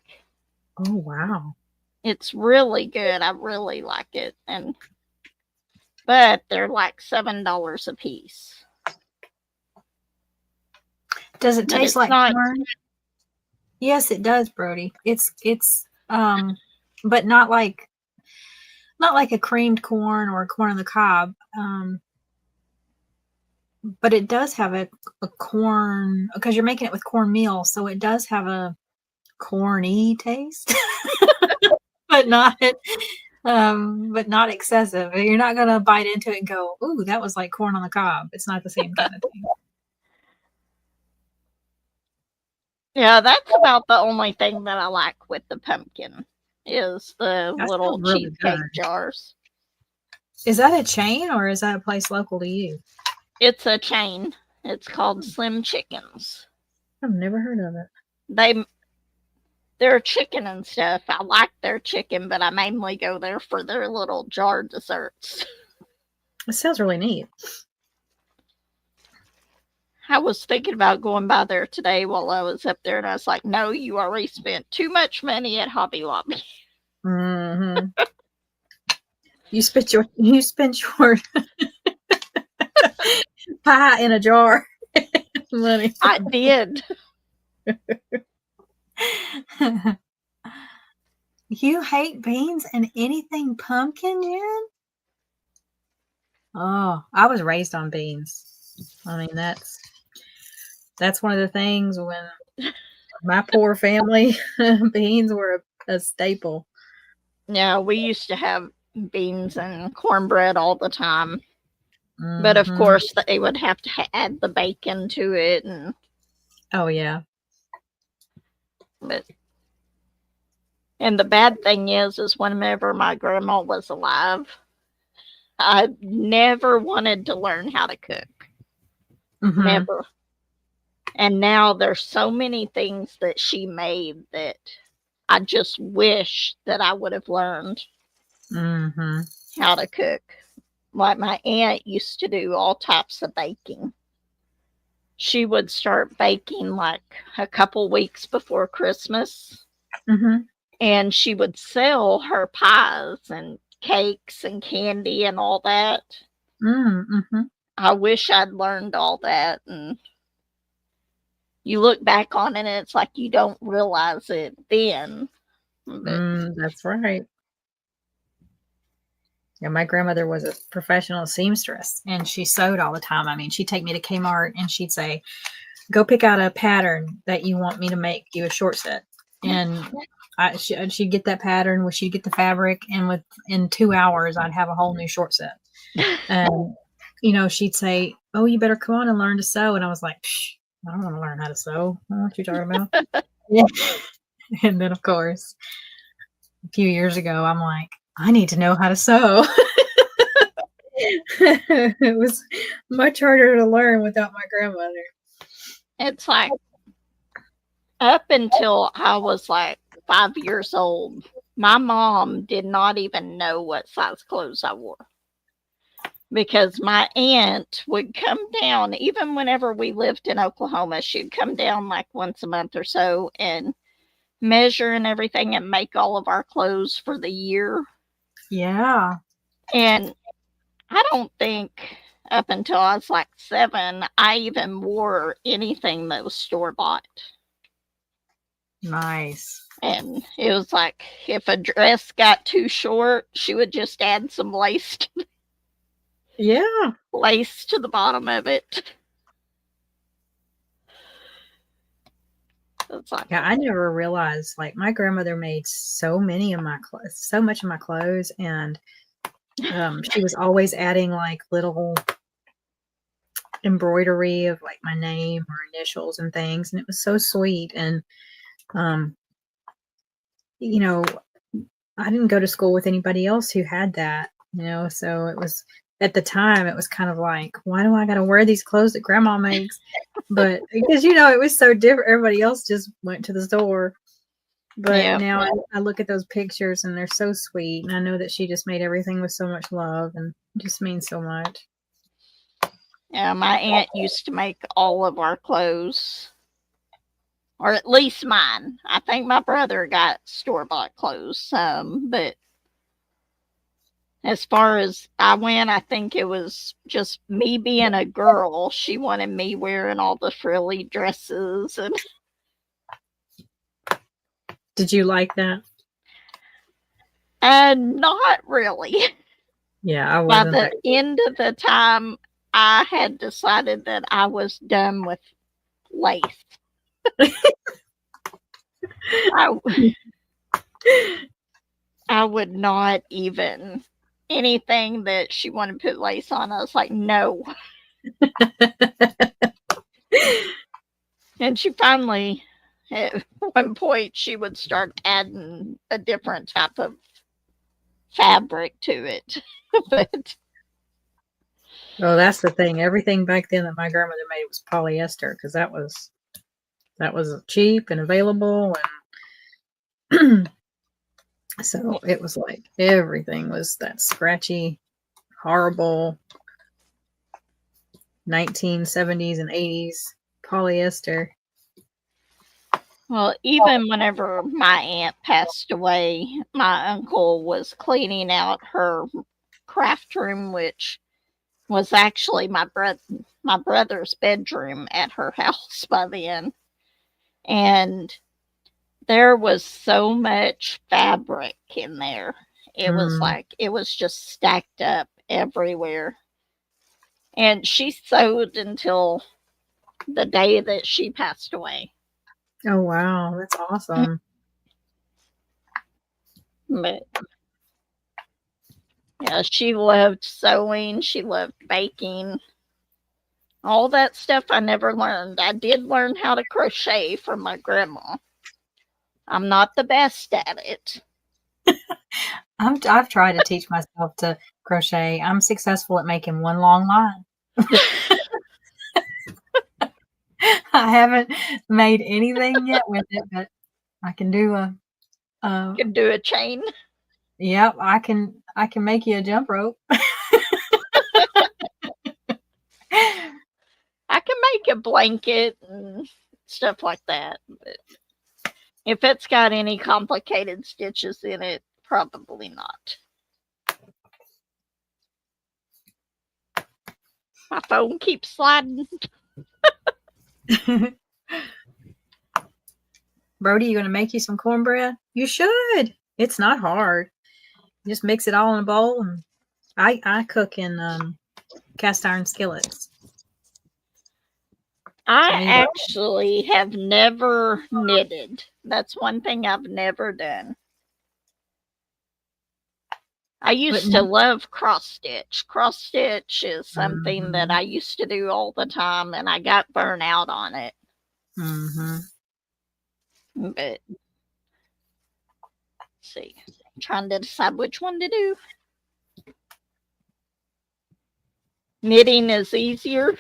Oh, wow. It's really good. I really like it. But they're like $7 a piece. Does it taste like corn? Yes, it does, Brody. It's but not like a creamed corn or a corn on the cob. But it does have a corn, because you're making it with cornmeal, so it does have a corny taste. but not excessive. You're not gonna bite into it and go, "Ooh, that was like corn on the cob." It's not the same kind of thing. Yeah, that's about the only thing that I like with the pumpkin is the little really cheesecake jars. Is that a chain or is that a place local to you? It's a chain. It's called Slim Chickens. I've never heard of it. They're chicken and stuff. I like their chicken, but I mainly go there for their little jar desserts. It sounds really neat. I was thinking about going by there today while I was up there, and I was like, no, you already spent too much money at Hobby Lobby. Mm-hmm. You spent your pie in a jar money. I did. You hate beans and anything pumpkin, Jen? Oh, I was raised on beans. I mean, that's one of the things when my poor family, beans were a staple. Yeah, we used to have beans and cornbread all the time. Mm-hmm. But of course, they would have to add the bacon to it. And oh, yeah. And the bad thing is whenever my grandma was alive, I never wanted to learn how to cook. Mm-hmm. Never. And now there's so many things that she made that I just wish that I would have learned how to cook. Like my aunt used to do all types of baking. She would start baking like a couple weeks before Christmas. Mm-hmm. And she would sell her pies and cakes and candy and all that. Mm-hmm. I wish I'd learned all that. And you look back on it and it's like you don't realize it then. That's right. Yeah, my grandmother was a professional seamstress and she sewed all the time. I mean, she'd take me to Kmart and she'd say, go pick out a pattern that you want me to make you a short set. And she'd get that pattern where she'd get the fabric, and within 2 hours, I'd have a whole new short set. And, she'd say, oh, you better come on and learn to sew. And I was like, I don't want to learn how to sew. I don't know what you're talking about. Yeah. And then, of course, a few years ago, I'm like, I need to know how to sew. It was much harder to learn without my grandmother. It's like up until I was like 5 years old, my mom did not even know what size clothes I wore. Because my aunt would come down, even whenever we lived in Oklahoma, she'd come down like once a month or so and measure and everything and make all of our clothes for the year. Yeah. And I don't think up until I was like 7, I even wore anything that was store-bought. Nice. And it was like, if a dress got too short, she would just add some lace to the bottom of it. Like, I never realized, like, my grandmother made so much of my clothes, and she was always adding like little embroidery of like my name or initials and things, and it was so sweet. And you know, I didn't go to school with anybody else who had that, so it was, at the time, it was kind of like, why do I got to wear these clothes that grandma makes? But because, it was so different. Everybody else just went to the store. But now I look at those pictures and they're so sweet. And I know that she just made everything with so much love, and it just means so much. Yeah, my aunt used to make all of our clothes. Or at least mine. I think my brother got store-bought clothes, but as far as I went, I think it was just me being a girl. She wanted me wearing all the frilly dresses. And did you like that? Not really. Yeah, I wasn't. By the end of the time, I had decided that I was done with lace. I would not even, anything that she wanted to put lace on, I was like, no. And she finally, at one point, she would start adding a different type of fabric to it. But oh, that's the thing. Everything back then that my grandmother made was polyester, because that was cheap and available, and so it was like everything was that scratchy, horrible 1970s and 80s polyester. Well, even whenever my aunt passed away, my uncle was cleaning out her craft room, which was actually my brother's bedroom at her house by then. And there was so much fabric in there. It was like, it was just stacked up everywhere. And she sewed until the day that she passed away. Oh, wow. That's awesome. But yeah, she loved sewing. She loved baking. All that stuff I never learned. I did learn how to crochet from my grandma. I'm not the best at it. I've tried to teach myself to crochet. I'm successful at making one long line. I haven't made anything yet with it, but I can do a chain. Yep, I can make you a jump rope. I can make a blanket and stuff like that. But if it's got any complicated stitches in it, probably not. My phone keeps sliding. Brody, you going to make you some cornbread? You should. It's not hard. Just mix it all in a bowl. And I cook in cast iron skillets. I actually have never knitted. That's one thing I've never done. I used to love cross stitch. Cross stitch is something that I used to do all the time, and I got burnt out on it. But let's see, I'm trying to decide which one to do. Knitting is easier.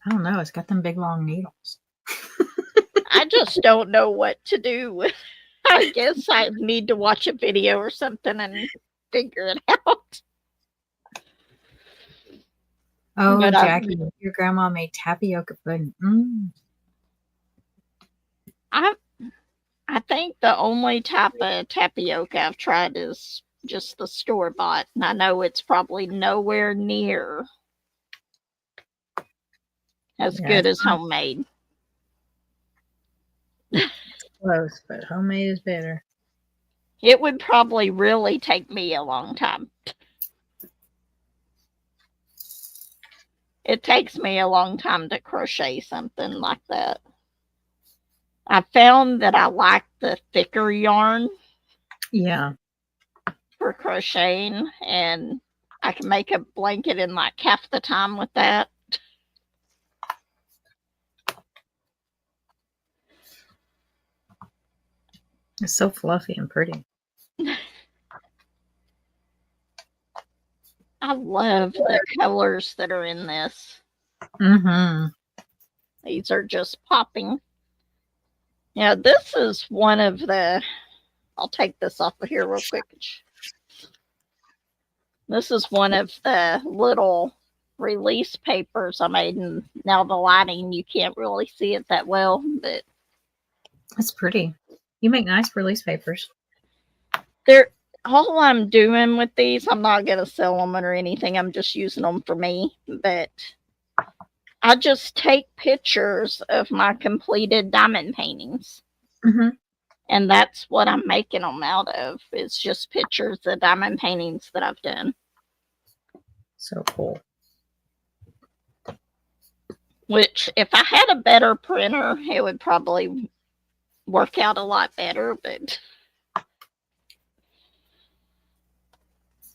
I don't know. It's got them big long needles. I just don't know what to do. I guess I need to watch a video or something and figure it out. Oh, but Jackie, your grandma made tapioca pudding. I think the only type of tapioca I've tried is just the store-bought. And I know it's probably nowhere near as good as homemade. Close, but homemade is better. It would probably really take me a long time. It takes me a long time to crochet something like that. I found that I like the thicker yarn. Yeah. For crocheting, and I can make a blanket in like half the time with that. It's so fluffy and pretty. I love the colors that are in this. Mm-hmm. These are just popping. Yeah, this is one of the, I'll take this off of here real quick. This is one of the little release papers I made, and now the lighting, you can't really see it that well, but it's pretty. You make nice release papers. They're all I'm doing with these, I'm not going to sell them or anything. I'm just using them for me. But I just take pictures of my completed diamond paintings. Mm-hmm. And that's what I'm making them out of. It's just pictures of diamond paintings that I've done. So cool. Which, if I had a better printer, it would probably work out a lot better. But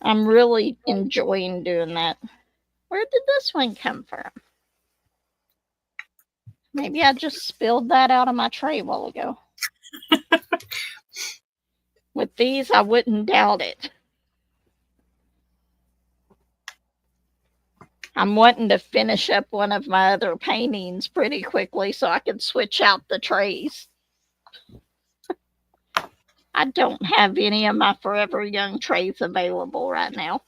I'm really enjoying doing that. Where did this one come from? Maybe I just spilled that out of my tray a while ago. With these, I wouldn't doubt it. I'm wanting to finish up one of my other paintings pretty quickly so I can switch out the trays. I don't have any of my Forever Young trays available right now.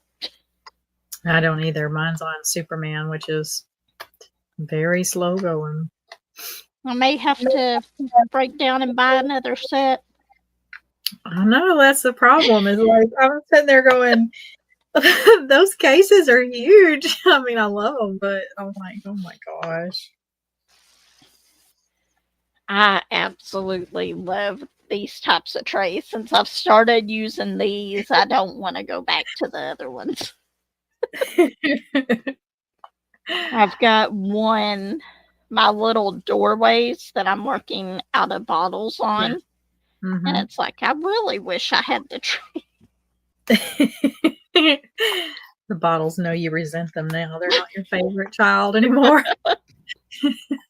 I don't either. Mine's on Superman, which is very slow going. I may have to break down and buy another set. I know, that's the problem. Is like I'm sitting there going, those cases are huge. I mean, I love them, but I'm like, oh my gosh. I absolutely love these types of trays. Since I've started using these, I don't want to go back to the other ones. I've got one, my little doorways that I'm working out of bottles on. Yeah. Mm-hmm. And it's like, I really wish I had the tray. The bottles know you resent them now. They're not your favorite child anymore.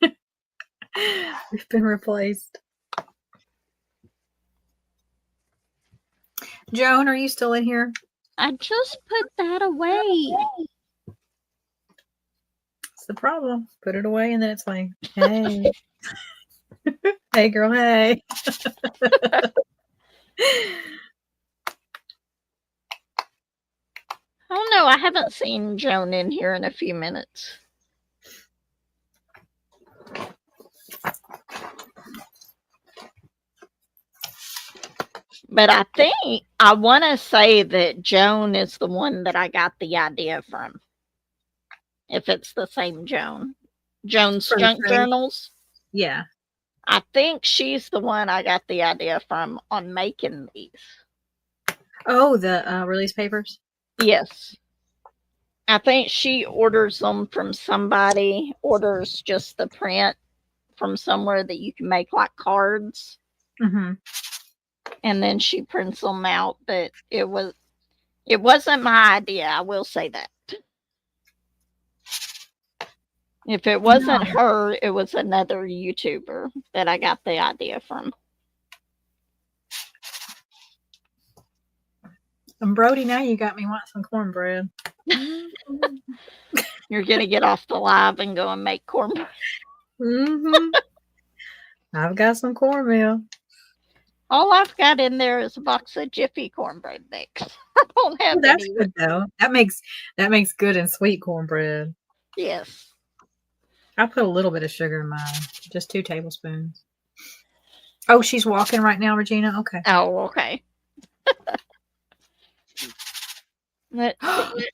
They've been replaced. Joan, are you still in here? I just put that away. It's the problem. Put it away and then it's like, hey. Hey, girl, hey. I don't know. I haven't seen Joan in here in a few minutes. But I think I want to say that Joan is the one that I got the idea from. If it's the same Joan. Joan's Junk Journals. Yeah. I think she's the one I got the idea from on making these. Oh, the release papers? Yes. I think she orders them from somebody, orders just the print from somewhere that you can make like cards. Mm-hmm. And then she prints them out, but it wasn't my idea, I will say that. If it wasn't her, it was another YouTuber that I got the idea from. And Brody, now you got me wanting some cornbread. You're going to get off the live and go and make cornbread. Mm-hmm. I've got some cornmeal. All I've got in there is a box of Jiffy cornbread mix. I don't have that's any. Good though. That makes good and sweet cornbread. Yes. I put a little bit of sugar in mine, just 2 tablespoons. Oh, she's walking right now, Regina. Okay. Oh, okay. Let's see.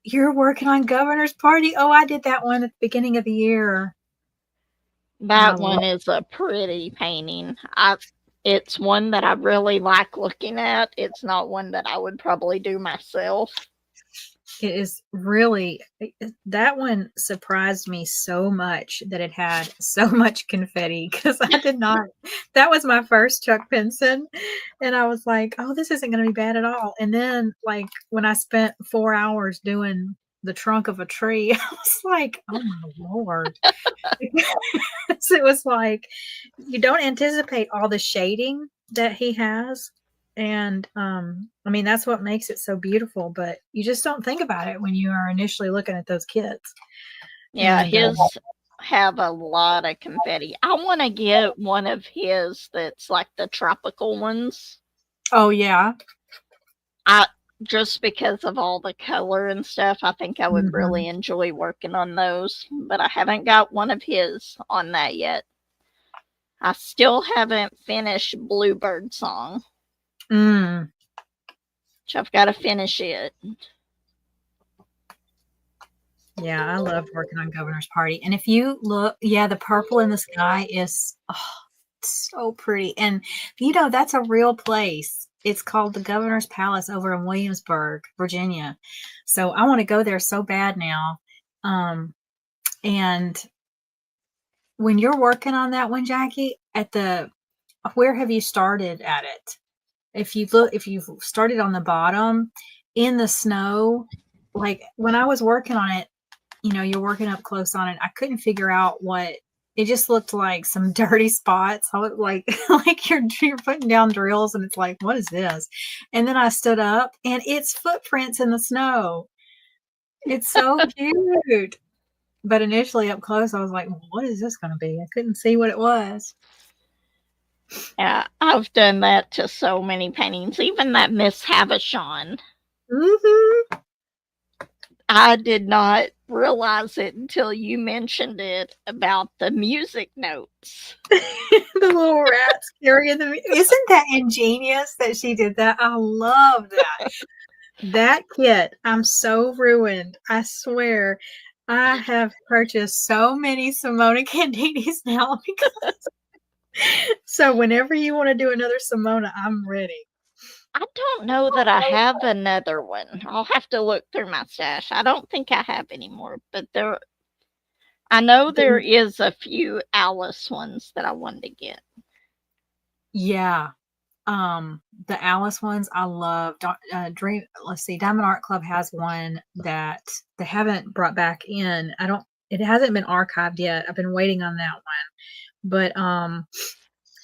You're working on Governor's Party? Oh, I did that one at the beginning of the year. That one is a pretty painting. It's one that I really like looking at. It's not one that I would probably do myself. It is really, that one surprised me so much that it had so much confetti, because I did not, that was my first Chuck Pinson, and I was like, oh, this isn't going to be bad at all. And then, like, when I spent 4 hours doing the trunk of a tree, I was like, oh my Lord. It was like, you don't anticipate all the shading that he has. And I mean, that's what makes it so beautiful, but you just don't think about it when you are initially looking at those kits. Yeah, And, his have a lot of confetti. I want to get one of his that's like the tropical ones. Oh, yeah. Just because of all the color and stuff, I think I would really enjoy working on those, but I haven't got one of his on that yet. I still haven't finished Bluebird Song. Which I've got to finish it. Yeah, I loved working on Governor's Party. And if you look, yeah, the purple in the sky is so pretty. And, you know, that's a real place. It's called the Governor's Palace over in Williamsburg, Virginia. So I want to go there so bad now. And when you're working on that one, Jackie, where have you started at it? If you've started on the bottom in the snow, like when I was working on it, you know, you're working up close on it. I couldn't figure out it just looked like some dirty spots. I was like, like you're putting down drills and it's like, what is this? And then I stood up and it's footprints in the snow. It's so cute. But initially up close, I was like, well, what is this going to be? I couldn't see what it was. Yeah, I've done that to so many paintings, even that Miss Havishon. I did not realize it until you mentioned it about the music notes. The little rats carrying them. Isn't that ingenious that she did that? I love that. That kit, I'm so ruined. I swear. I have purchased so many Simona Candinis now because so whenever you want to do another Simona, I'm ready. I don't know that I have another one. I'll have to look through my stash. I don't think I have anymore, but I know there is a few Alice ones that I wanted to get. Yeah. The Alice ones I love. Let's see, Diamond Art Club has one that they haven't brought back in. It hasn't been archived yet. I've been waiting on that one. But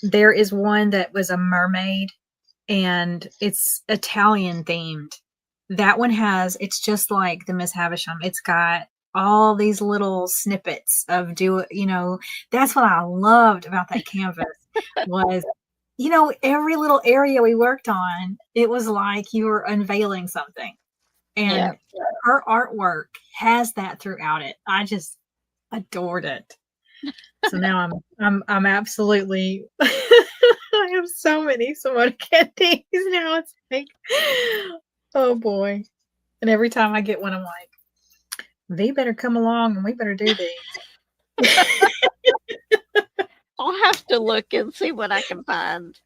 there is one that was a mermaid and it's Italian themed. That one it's just like the Miss Havisham. It's got all these little snippets of that's what I loved about that canvas was, you know, every little area we worked on, it was like you were unveiling something. And her artwork has that throughout it. I just adored it. So now I'm absolutely I have so many Simona Candinis now. It's like, oh boy. And every time I get one, I'm like, they better come along and we better do these. I'll have to look and see what I can find.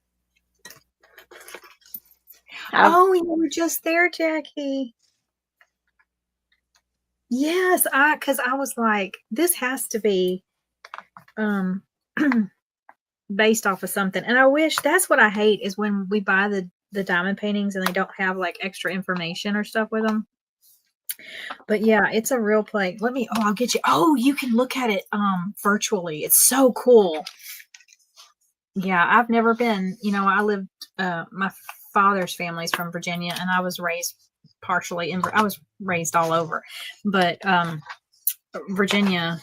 Oh, you were just there, Jackie. Yes, because I was like, this has to be based off of something. And I wish, that's what I hate is when we buy the diamond paintings and they don't have like extra information or stuff with them. But yeah, it's a real play. I'll get you. Oh, you can look at it virtually. It's so cool. Yeah, I've never been, I lived, my father's family's from Virginia and I was raised partially I was raised all over, but Virginia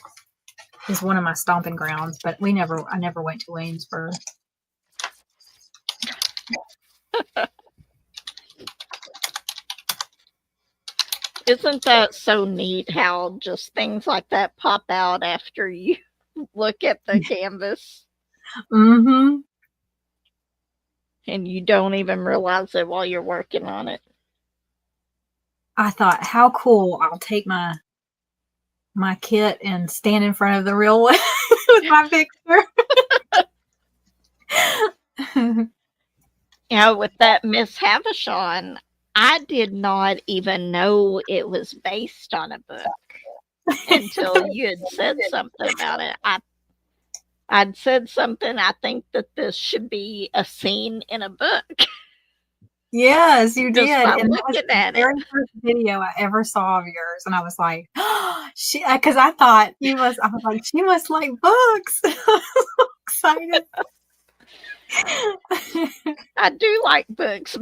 is one of my stomping grounds, but I never went to Williamsburg. Isn't that so neat how just things like that pop out after you look at the canvas? Mm-hmm. And you don't even realize it while you're working on it. I thought, how cool. I'll take my kit and stand in front of the real one with my picture. With that Miss Havishon, I did not even know it was based on a book until you had said something about it. I'd said something, I think that this should be a scene in a book. Yes, you Just did. by And that was looking the at it. very first video I ever saw of yours. And I was like, because I thought I was like, she must like books. Excited. I do like books.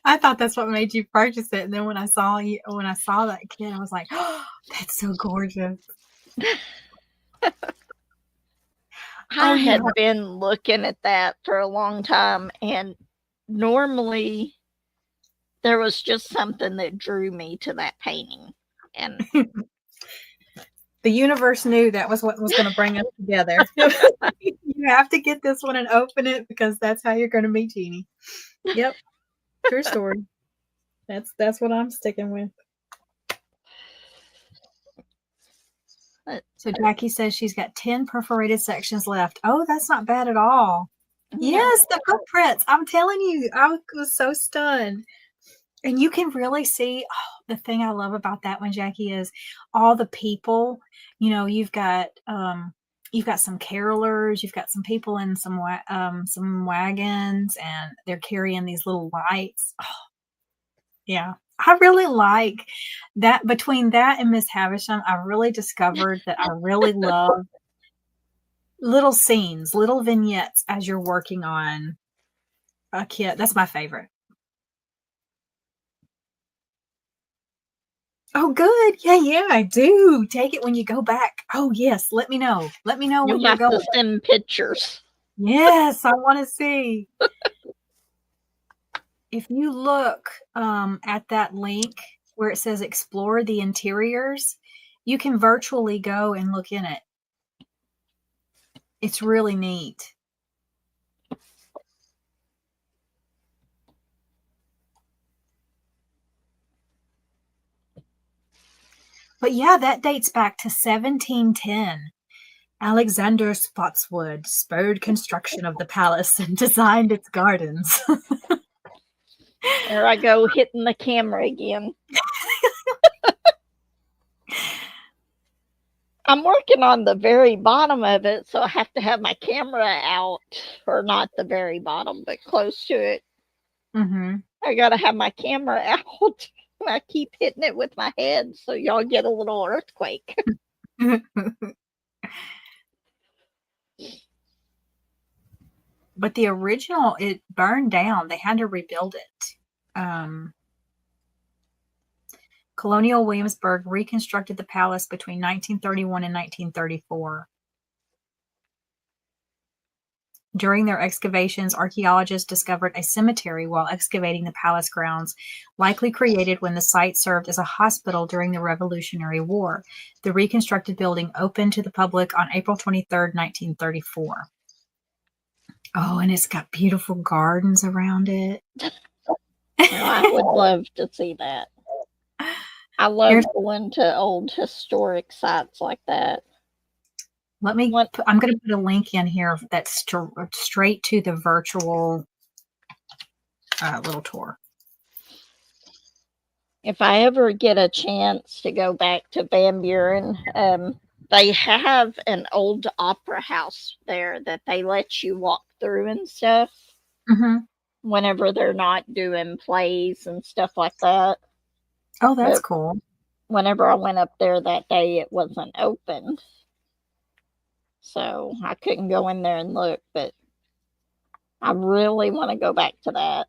I thought that's what made you purchase it. And then when I saw that kid, I was like, oh, that's so gorgeous. I had been looking at that for a long time, and normally there was just something that drew me to that painting. And the universe knew that was what was going to bring us together. You have to get this one and open it because that's how you're going to meet Jeannie. Yep. True story. That's what I'm sticking with. So Jackie says she's got 10 perforated sections left. Oh, that's not bad at all. Yes, the footprints. I'm telling you, I was so stunned. And you can really see, the thing I love about that one, Jackie, is all the people. You've got some carolers, you've got some people in some wagons, and they're carrying these little lights. Oh, yeah. I really like that. Between that and Miss Havisham, I really discovered that I really love little scenes, little vignettes as you're working on a kit. That's my favorite. Oh, good. Yeah, I do. Take it when you go back. Oh, yes. Let me know. Let me know when you're going. You'll have to send pictures. Yes, I want to see. If you look at that link where it says explore the interiors, you can virtually go and look in it. It's really neat. But yeah, that dates back to 1710. Alexander Spotswood spurred construction of the palace and designed its gardens. There I go, hitting the camera again. I'm working on the very bottom of it, so I have to have my camera out, or not the very bottom, but close to it. Mm-hmm. I gotta have my camera out. I keep hitting it with my head, so y'all get a little earthquake. But the original, it burned down. They had to rebuild it. Colonial Williamsburg reconstructed the palace between 1931 and 1934. During their excavations, archaeologists discovered a cemetery while excavating the palace grounds, likely created when the site served as a hospital during the Revolutionary War. The reconstructed building opened to the public on April 23rd, 1934. Oh, and it's got beautiful gardens around it. I would love to see that. I love going to old historic sites like that. I'm going to put a link in here that's straight to the virtual little tour. If I ever get a chance to go back to Van Buren, they have an old opera house there that they let you walk through and stuff. Mm-hmm. Whenever they're not doing plays and stuff like that. Oh, that's cool. Whenever I went up there that day, it wasn't open. So I couldn't go in there and look, but I really want to go back to that.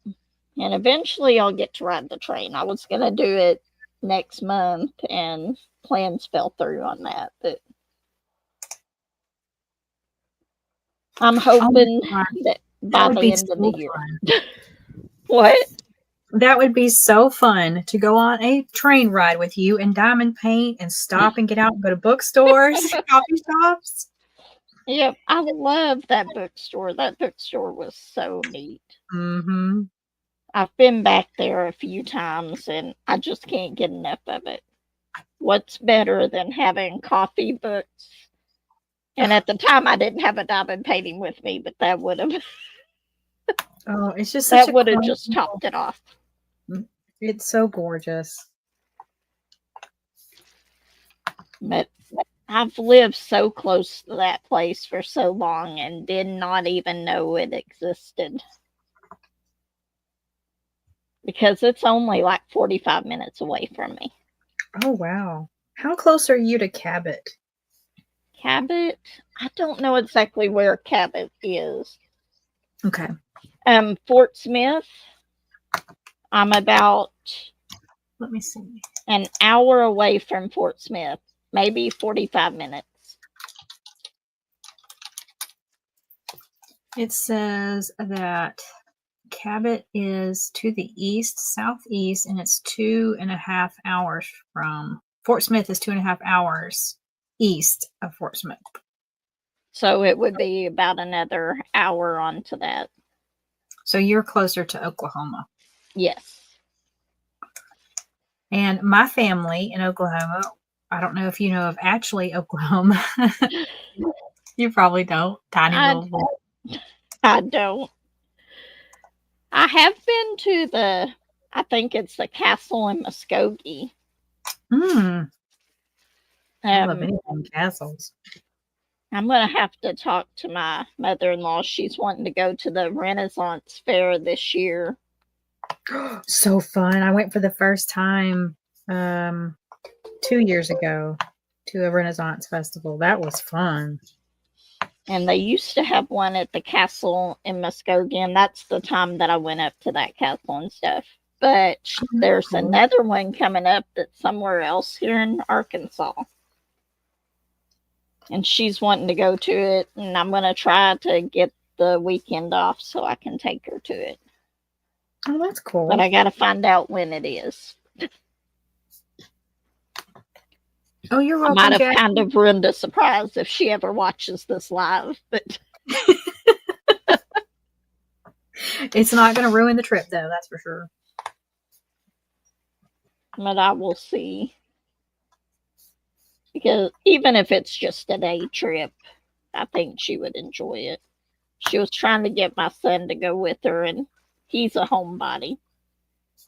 And eventually I'll get to ride the train. I was going to do it next month, and plans fell through on that. But I'm hoping that by the end of the year. What? That would be so fun to go on a train ride with you and diamond paint and stop and get out and go to bookstores, coffee shops. Yep, I love that bookstore. That bookstore was so neat. Mm-hmm. I've been back there a few times and I just can't get enough of it. What's better than having coffee books? And at the time, I didn't have a diamond painting with me, but that would have it's just such a just topped it off. It's so gorgeous. But I've lived so close to that place for so long and did not even know it existed. Because it's only like 45 minutes away from me. Oh, wow. How close are you to Cabot? Cabot? I don't know exactly where Cabot is. Okay. Fort Smith, I'm about, let me see, an hour away from Fort Smith, maybe 45 minutes. It says that Cabot is to the southeast, and it's 2.5 hours from Fort Smith. Is 2.5 hours east of Fort Smith. So it would be about another hour onto that. So you're closer to Oklahoma. Yes. And my family in Oklahoma, I don't know if you know of Ashley, Oklahoma. You probably don't. Tiny little. I don't. I have been to I think it's the castle in Muskogee. I love anything castles. I'm going to have to talk to my mother-in-law. She's wanting to go to the Renaissance Fair this year. So fun. I went for the first time 2 years ago to a Renaissance festival. That was fun. And they used to have one at the castle in Muskogee, and that's the time that I went up to that castle and stuff. But there's another one coming up that's somewhere else here in Arkansas. And she's wanting to go to it, and I'm going to try to get the weekend off so I can take her to it. Oh, that's cool. But I got to find out when it is. Oh, you're welcome, I might have Jackie. kind of ruined a surprise if she ever watches this live, but it's not going to ruin the trip, though. That's for sure. But I will see. Because even if it's just a day trip, I think she would enjoy it. She was trying to get my son to go with her, and he's a homebody.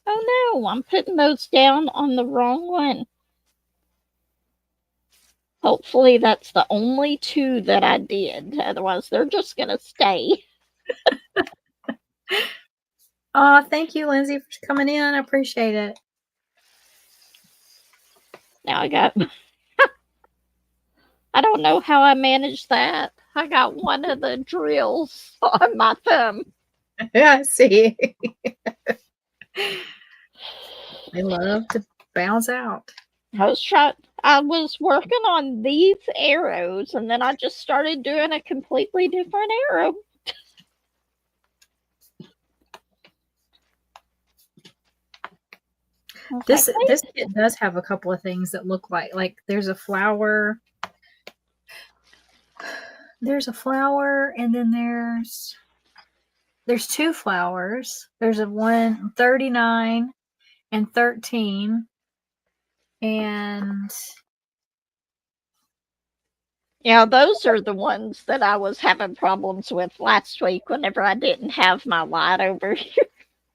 Oh no, I'm putting those down on the wrong one. Hopefully that's the only 2 that I did. Otherwise, they're just going to stay. Thank you, Lindsay, for coming in. I appreciate it. Now I got... I don't know how I managed that. I got one of the drills on my thumb. Yeah, I see. They love to bounce out. I was working on these arrows, and then I just started doing a completely different arrow. This kit does have a couple of things that look like there's a flower. There's a flower, and then there's 2 flowers. There's a 139 and 13. And yeah, those are the ones that I was having problems with last week whenever I didn't have my light over here.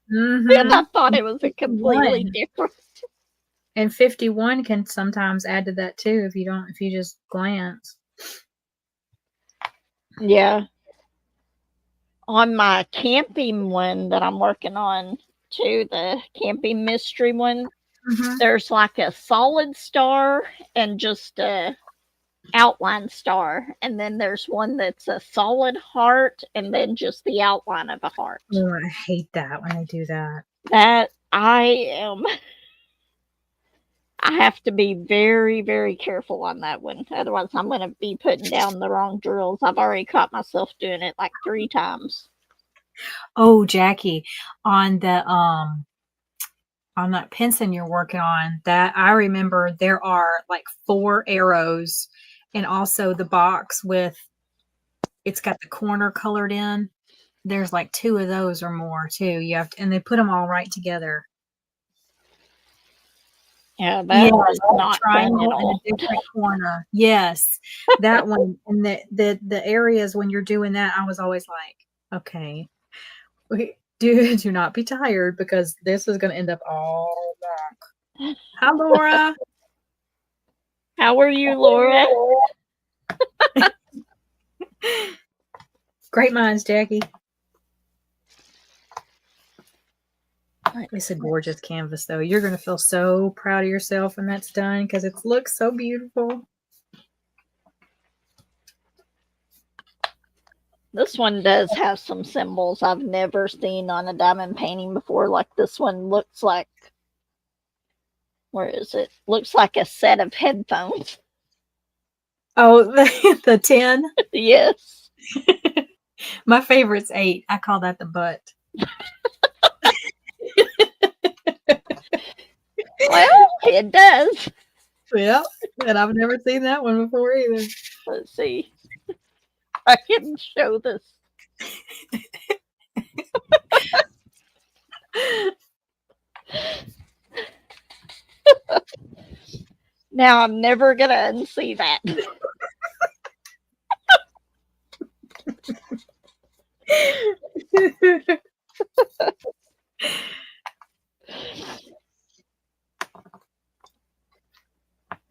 And I thought it was a completely different. And 51 can sometimes add to that too if you just glance. Yeah. On my camping one that I'm working on too, the camping mystery one, there's like a solid star and just a outline star, and then there's one that's a solid heart and then just the outline of a heart. Oh, I hate that when they do that. I have to be very, very careful on that one. Otherwise, I'm going to be putting down the wrong drills. I've already caught myself doing it like 3 times. Oh, Jackie, on that pencil you're working on, that I remember there are like 4 arrows, and also the box it's got the corner colored in. there's like 2 of those or more too. You have to, and they put them all right together. Yeah, that was not fun at triangle in all. a different corner. Yes, that one. And the areas when you're doing that, I was always like, okay, do not be tired because this is going to end up all wrong. Hi, Laura. How are you, Laura? Great minds, Jackie. It's a gorgeous canvas, though. You're going to feel so proud of yourself when that's done because it looks so beautiful. This one does have some symbols I've never seen on a diamond painting before. Like this one looks like, where is it? Looks like a set of headphones. Oh, the 10? Yes. My favorite's 8. I call that the butt. Well, it does. Yeah, and I've never seen that one before either. Let's see. I can show this. Now I'm never going to unsee that.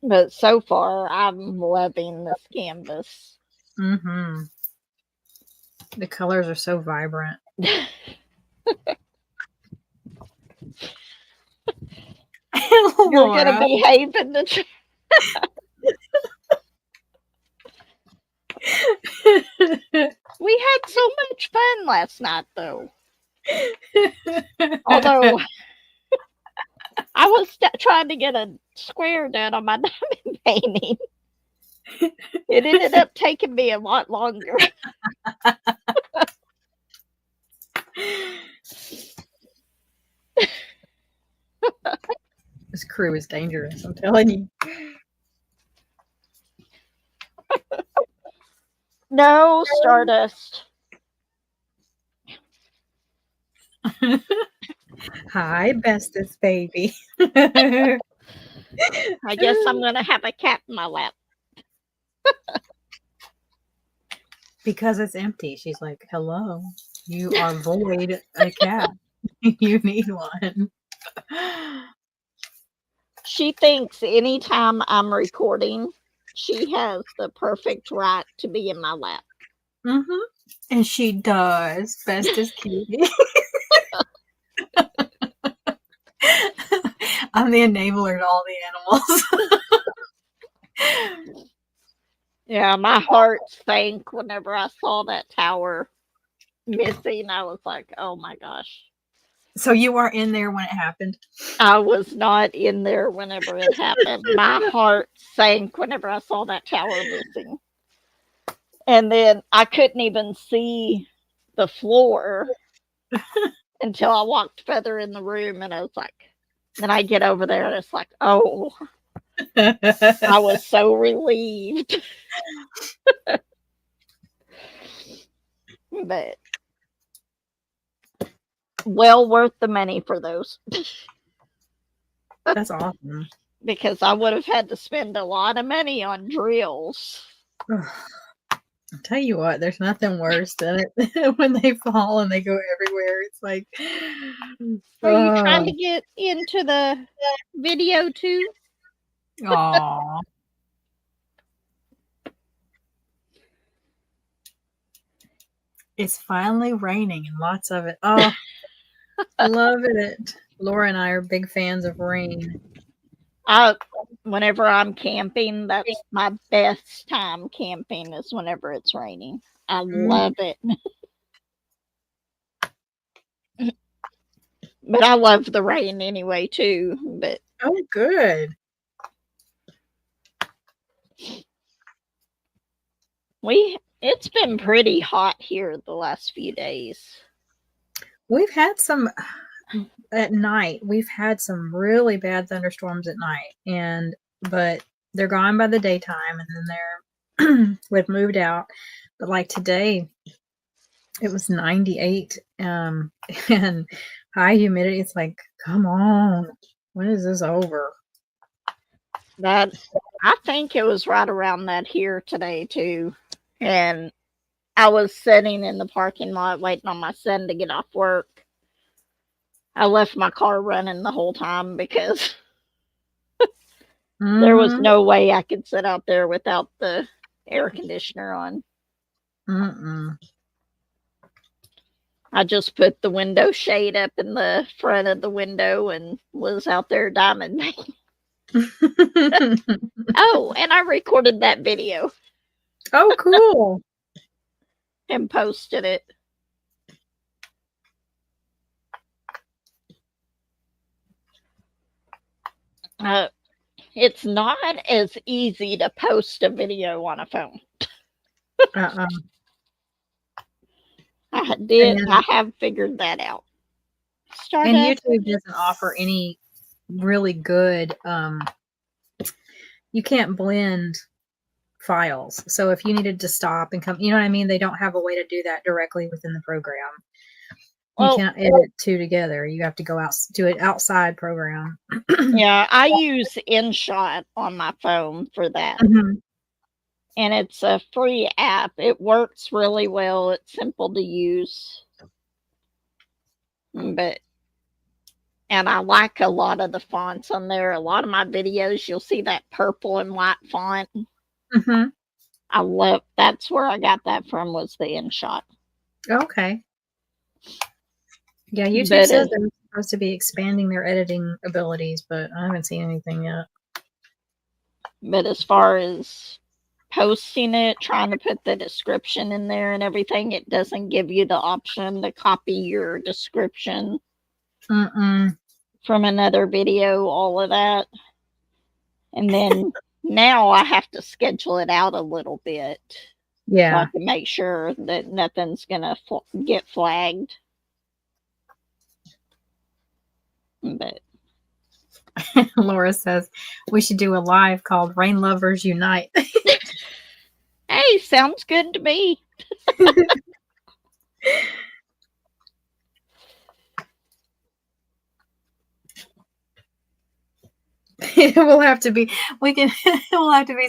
But so far, I'm loving this canvas. Mm-hmm. The colors are so vibrant. You're going to behave in the chair. We had so much fun last night, though. Although I was trying to get a square done on my diamond painting. It ended up taking me a lot longer. This crew is dangerous, I'm telling you. No, Stardust. Hi, bestest baby. I guess I'm going to have a cat in my lap. Because it's empty. She's like, hello, you are void a cat. You need one. She thinks anytime I'm recording, she has the perfect right to be in my lap. Mm-hmm. And she does. Bestest cutie. I'm the enabler to all the animals. Yeah, my heart sank whenever I saw that tower missing. I was like, oh my gosh. So you weren't in there when it happened? I was not in there whenever it happened. My heart sank whenever I saw that tower missing. And then I couldn't even see the floor until I walked further in the room, and I was like, then I get over there and it's like, oh, I was so relieved. But well worth the money for those. That's awesome. Because I would have had to spend a lot of money on drills. I'll tell you what, there's nothing worse than it when they fall and they go everywhere. It's like, are you trying to get into the video too? Aww. It's finally raining and lots of it. Oh, love it. Laura and I are big fans of rain. Whenever I'm camping, that's my best time camping is whenever it's raining. I love it. But I love the rain anyway too. But oh, good. It's been pretty hot here the last few days. We've had some at night. We've had some really bad thunderstorms at night, but they're gone by the daytime, and then we've moved out. But like today, It was 98, and high humidity. It's like, come on, when is this over? That I think it was right around that here today too. And I was sitting in the parking lot waiting on my son to get off work. I left my car running the whole time because there was Mm-hmm. no way I could sit out there without the air conditioner on. Mm-mm. I just put the window shade up in the front of the window and was out there diamond making. Oh, and I recorded that video Oh, cool. and posted it. It's not as easy to post a video on a phone. Uh-uh. I have figured that out. And YouTube doesn't offer any really good, you can't blend files. So if you needed to stop and come, you know what I mean? They don't have a way to do that directly within the program. You can't edit two together. You have to go out to an outside program. Yeah, I use InShot on my phone for that. Mm-hmm. And it's a free app. It works really well. It's simple to use. And I like a lot of the fonts on there. A lot of my videos, you'll see that purple and white font. Mm-hmm. I love, that's where I got that from, was the InShot. Okay. Yeah, YouTube says they're supposed to be expanding their editing abilities, but I haven't seen anything yet. But as far as posting it, trying to put the description in there and everything, it doesn't give you the option to copy your description from another video, all of that. And then now I have to schedule it out a little bit. Yeah. So I can make sure that nothing's going to get flagged. But Laura says we should do a live called Rain Lovers Unite. Hey, sounds good to me. We'll have to be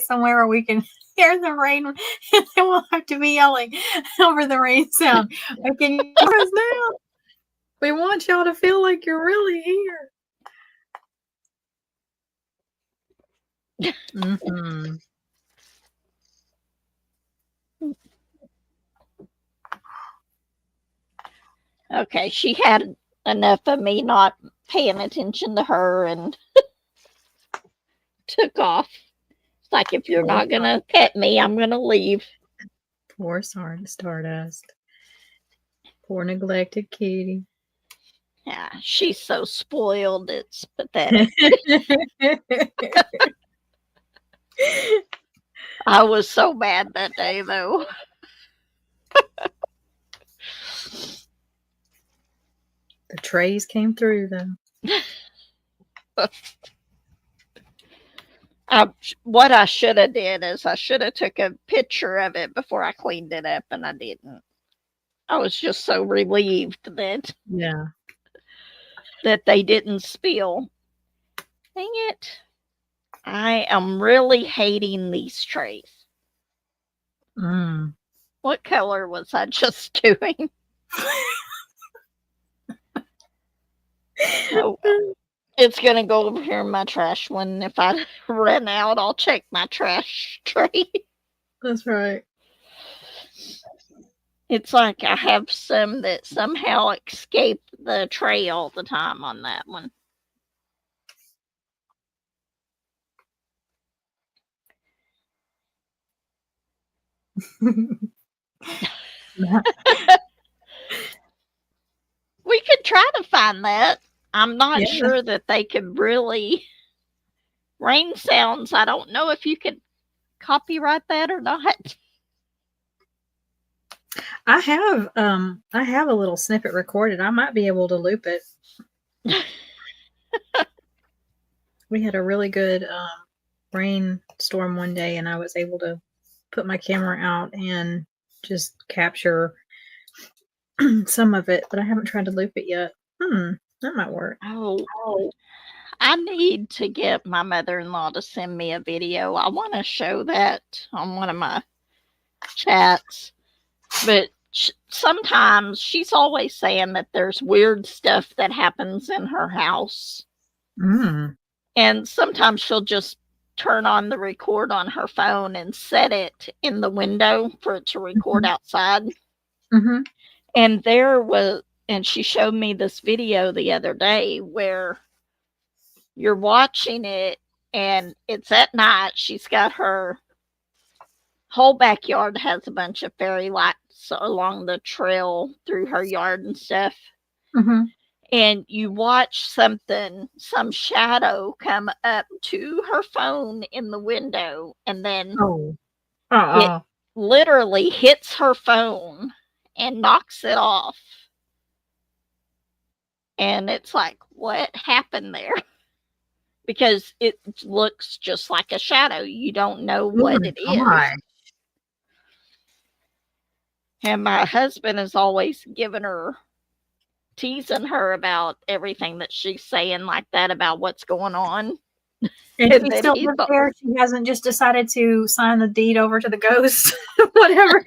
somewhere where we can hear the rain, and then we'll have to be yelling over the rain sound. Can you hear us now? We want y'all to feel like you're really here. Mm-hmm. Okay, she had enough of me not paying attention to her and took off. It's like, if you're not going to pet me, I'm going to leave. Poor Stardust. Poor neglected kitty. Yeah, she's so spoiled. It's pathetic. I was so mad that day, though. The trays came through, though. What I should have did is I should have took a picture of it before I cleaned it up, and I didn't. I was just so relieved that they didn't spill. Dang it. I am really hating these trays. What color was I just doing? Oh, it's going to go over here in my trash one. If I run out, I'll check my trash tray. That's right. It's like I have some that somehow escape the tray all the time on that one. We could try to find that. I'm not sure that they could really. Rain sounds, I don't know if you could copyright that or not. I have a little snippet recorded. I might be able to loop it. We had a really good rainstorm one day, and I was able to put my camera out and just capture some of it, but I haven't tried to loop it yet. That might work. Oh, I need to get my mother-in-law to send me a video. I want to show that on one of my chats. But sometimes she's always saying that there's weird stuff that happens in her house. And sometimes she'll just turn on the record on her phone and set it in the window for it to record outside. And and she showed me this video the other day where you're watching it and it's at night. She's got her whole backyard has a bunch of fairy lights along the trail through her yard and stuff. And you watch some shadow come up to her phone in the window, and then it literally hits her phone and knocks it off. And it's like, what happened there? Because it looks just like a shadow. You don't know what it is. And my husband is always teasing her about everything that she's saying like that about what's going on. And she's still there. She hasn't just decided to sign the deed over to the ghost, whatever.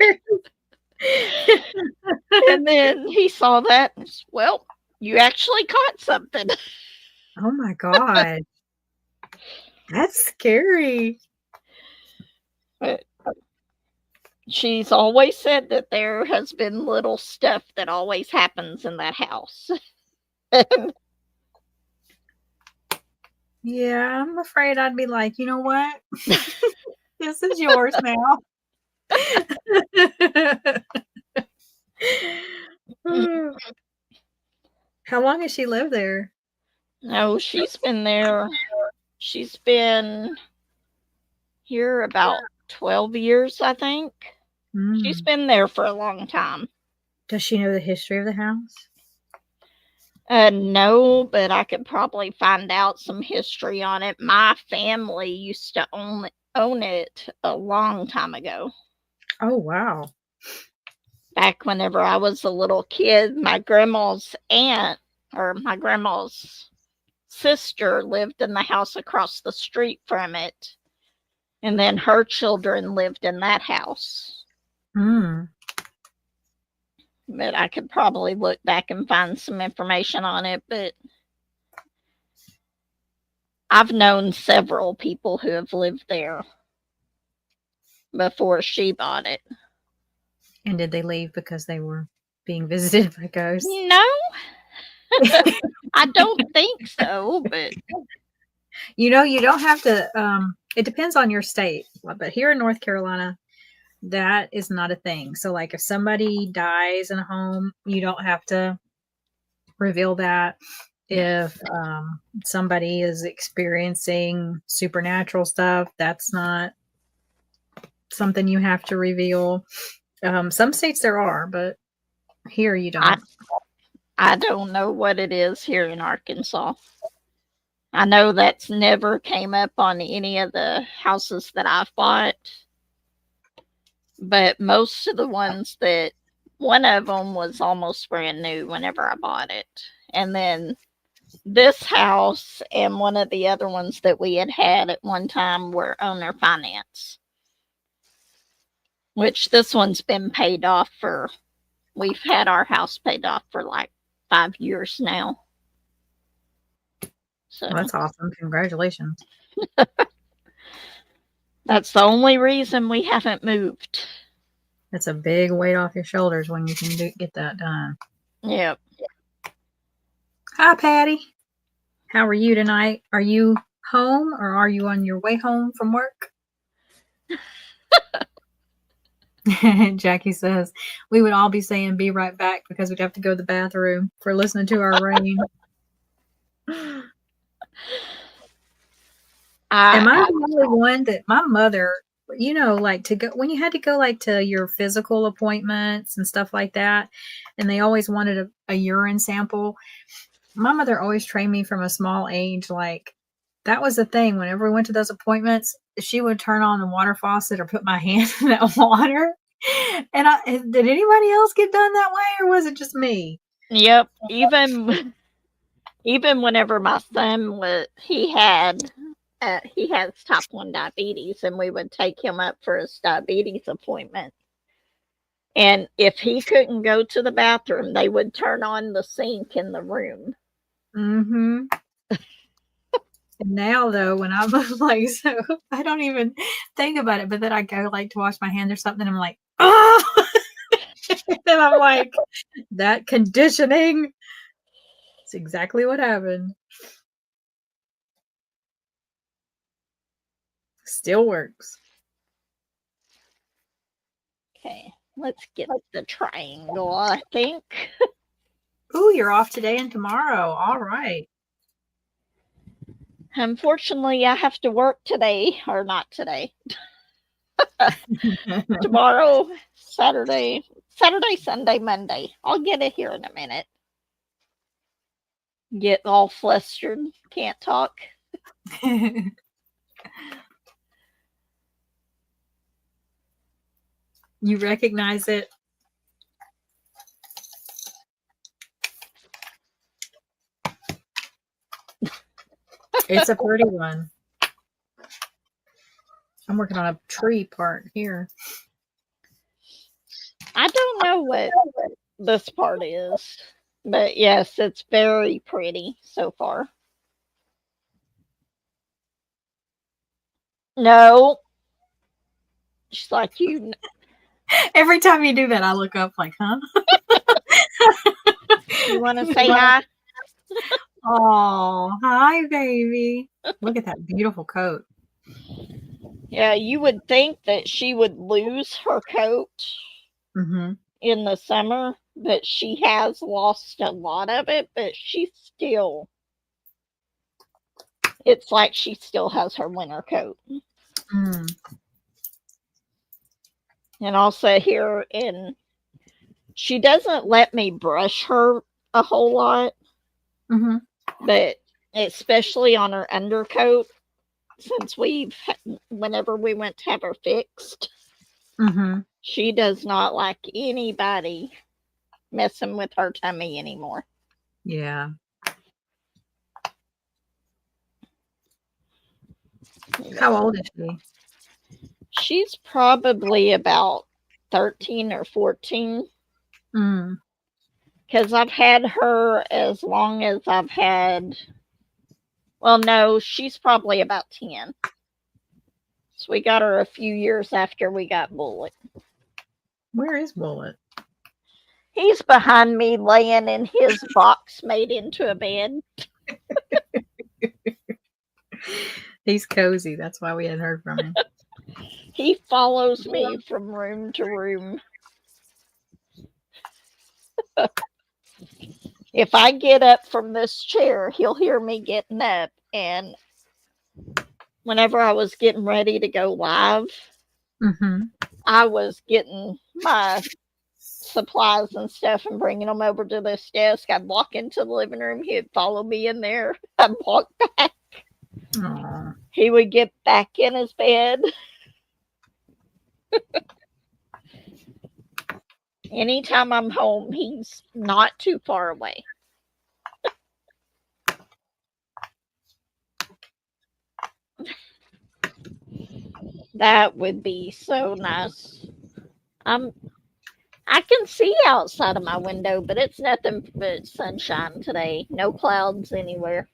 And then he saw that and said, well, you actually caught something. Oh my God. That's scary. But she's always said that there has been little stuff that always happens in that house. Yeah, I'm afraid I'd be like, you know what? This is yours now. How long has she lived there? No, she's been there. She's been here about 12 years, I think. She's been there for a long time. Does she know the history of the house? No, but I could probably find out some history on it. My family used to own it a long time ago. Oh, wow. Back whenever I was a little kid, my grandma's aunt or my grandma's sister lived in the house across the street from it. And then her children lived in that house. But I could probably look back and find some information on it. But I've known several people who have lived there before she bought it. And did they leave because they were being visited by ghosts? No. I don't think so, but you don't have to it depends on your state. But here in North Carolina, that is not a thing. So like if somebody dies in a home, you don't have to reveal that. If somebody is experiencing supernatural stuff, that's not something you have to reveal. Some states there are, but here you don't. I don't know what it is here in Arkansas. I know that's never came up on any of the houses that I've bought. But most of the ones one of them was almost brand new whenever I bought it. And then this house and one of the other ones that we had at one time were owner finance. Which this one's been paid off we've had our house paid off for like 5 years now. So well, that's awesome. Congratulations. That's the only reason we haven't moved. That's a big weight off your shoulders when you can get that done. Yep. Hi, Patty. How are you tonight? Are you home or are you on your way home from work? Jackie says, we would all be saying be right back because we'd have to go to the bathroom for listening to our rain. Am I the only one that my mother, like to go when you had to go like to your physical appointments and stuff like that, and they always wanted a urine sample. My mother always trained me from a small age, like that was the thing. Whenever we went to those appointments, she would turn on the water faucet or put my hand in that water And did anybody else get done that way, or was it just me? Yep. Even whenever my son he has type 1 diabetes, and we would take him up for his diabetes appointment. And if he couldn't go to the bathroom, they would turn on the sink in the room. Mm-hmm. And now, though, when I'm like, so I don't even think about it, but then I go like to wash my hands or something, and I'm like, oh, and I'm like, that conditioning. It's exactly what happened. Still works. Okay, let's get the triangle, I think. Ooh, you're off today and tomorrow. All right. Unfortunately, I have to work today, or not today. Tomorrow, Saturday, Sunday, Monday. I'll get it here in a minute. Get all flustered, can't talk. You recognize it? It's a pretty one. I'm working on a tree part here. I don't know what this part is, but yes, it's very pretty so far. No. She's like, you. Every time you do that, I look up like, huh? You want to say hi? Oh, hi, baby. Look at that beautiful coat. Yeah, you would think that she would lose her coat in the summer, but she has lost a lot of it, but it's like she still has her winter coat. And also here she doesn't let me brush her a whole lot, but especially on her undercoat, since whenever we went to have her fixed, she does not like anybody messing with her tummy anymore. Yeah. How old is she? She's probably about 13 or 14. Because I've had her as long as I've had. Well, no, she's probably about 10. So we got her a few years after we got Bullet. Where is Bullet? He's behind me laying in his box made into a bed. He's cozy. That's why we hadn't heard from him. He follows me from room to room. If I get up from this chair, he'll hear me getting up. And whenever I was getting ready to go live, I was getting my supplies and stuff and bringing them over to this desk. I'd walk into the living room. He'd follow me in there. I'd walk back. Aww. He would get back in his bed. Anytime I'm home, he's not too far away. That would be so nice. I can see outside of my window, but it's nothing but sunshine today. No clouds anywhere.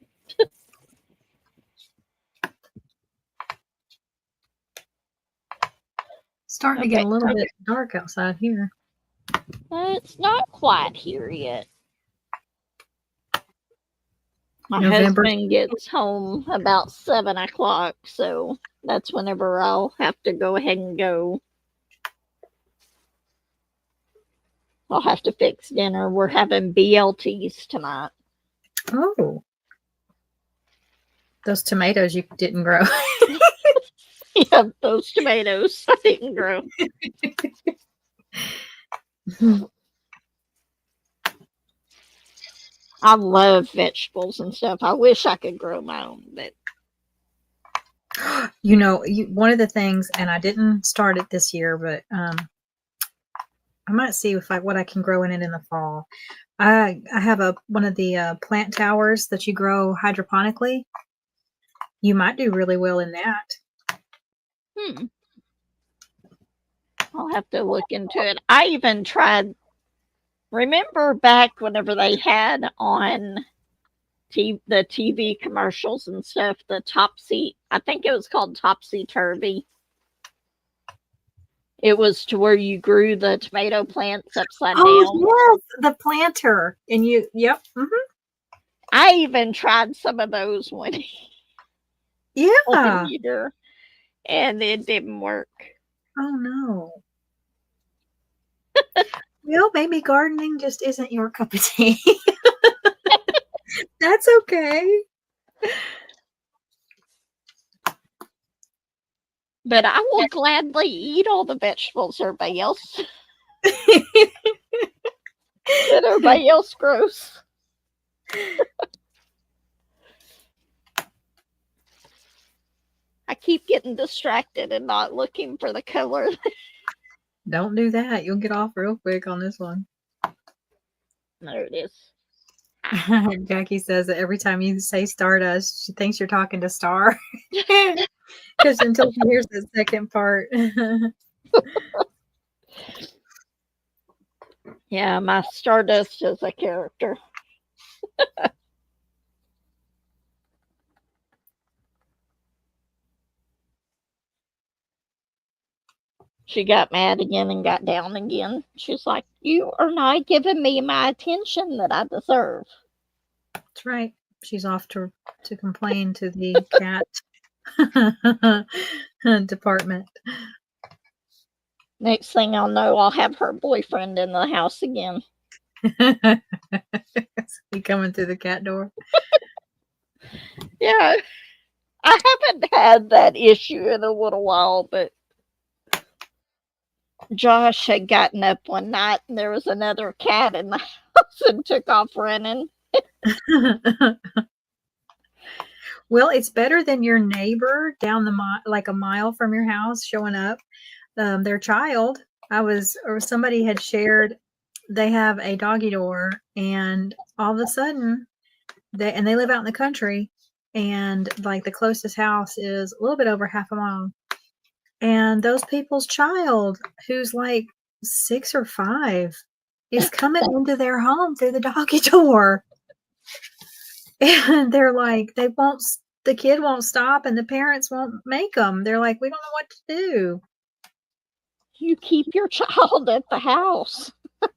Starting to get a little bit dark outside here. It's not quite here yet. My November. husband gets home about 7 o'clock, so that's whenever I'll have to go ahead and go. I'll have to fix dinner. We're having BLTs tonight. Oh. Those tomatoes you didn't grow. Yeah, those tomatoes I didn't grow. I love vegetables and stuff. I wish I could grow my own, but You know, one of the things, and I didn't start it this year, but I might see if what I can grow in it in the fall. I have one of the plant towers that you grow hydroponically. You might do really well in that. I'll have to look into it. I even tried. Remember back whenever they had on the TV commercials and stuff, the I think it was called Topsy-Turvy. It was to where you grew the tomato plants upside down. Yes, the planter. And yep. I even tried some of those one year, and it didn't work. Oh, no. Well, maybe gardening just isn't your cup of tea. That's okay. But I will gladly eat all the vegetables everybody else that everybody else grows. I keep getting distracted and not looking for the color. Don't do that. You'll get off real quick on this one. There it is. Jackie says that every time you say Stardust, she thinks you're talking to Star. Because until she hears the second part. Yeah, my Stardust is a character. She got mad again and got down again. She's like, you are not giving me my attention that I deserve. That's right. She's off to complain to the cat department. Next thing I'll know, I'll have her boyfriend in the house again. He coming through the cat door? Yeah. I haven't had that issue in a little while, but Josh had gotten up one night and there was another cat in the house and took off running. Well, it's better than your neighbor down like a mile from your house showing up. Their child, or somebody had shared, they have a doggy door, and all of a sudden, they live out in the country, and like the closest house is a little bit over half a mile. And those people's child, who's like 6 or 5, is coming into their home through the doggy door. And they're like, the kid won't stop and the parents won't make them. They're like, we don't know what to do. You keep your child at the house. I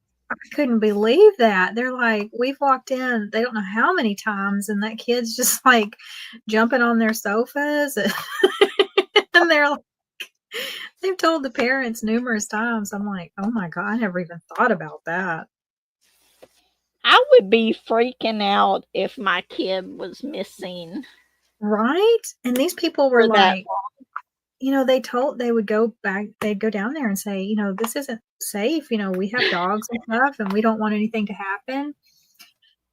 couldn't believe that. They're like, we've walked in, they don't know how many times, and that kid's just like jumping on their sofas. And they're like, they've told the parents numerous times. I'm like, oh my God, I never even thought about that. I would be freaking out if my kid was missing. Right? And these people were like, they would go back, they'd go down there and say, this isn't safe. We have dogs and stuff, and we don't want anything to happen.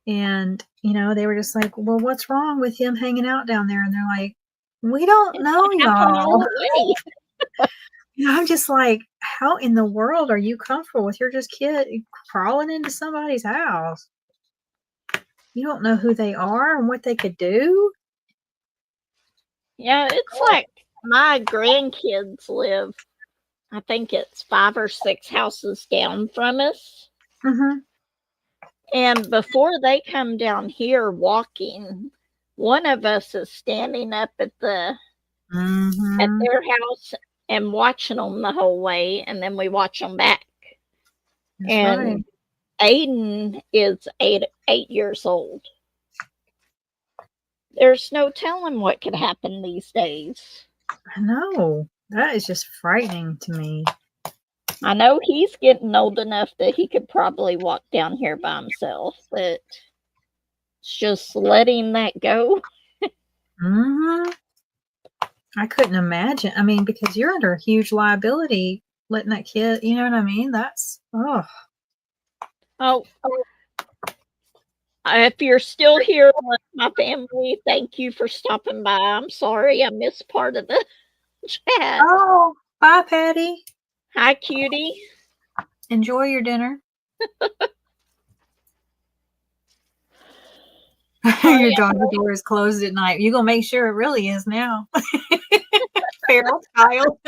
And, they were just like, well, what's wrong with him hanging out down there? And they're like, we don't know, y'all. I'm just like, how in the world are you comfortable with your just kid crawling into somebody's house? You don't know who they are and what they could do. Yeah, it's like my grandkids live, I think it's 5 or 6 houses down from us. Mm-hmm. And before they come down here walking, one of us is standing up at their house and watching them the whole way, and then we watch them back. That's and right. Aiden is 8 years old. There's no telling what could happen these days. I know. That is just frightening to me. I know he's getting old enough that he could probably walk down here by himself, but it's just letting that go. Mm-hmm. I couldn't imagine. I mean, because you're under a huge liability letting that kid, you know what I mean? That's, if you're still here with my family, thank you for stopping by. I'm sorry I missed part of the chat. Oh, bye, Patty. Hi, cutie. Enjoy your dinner. Your doggy door is closed at night. You're going to make sure it really is now. Feral child.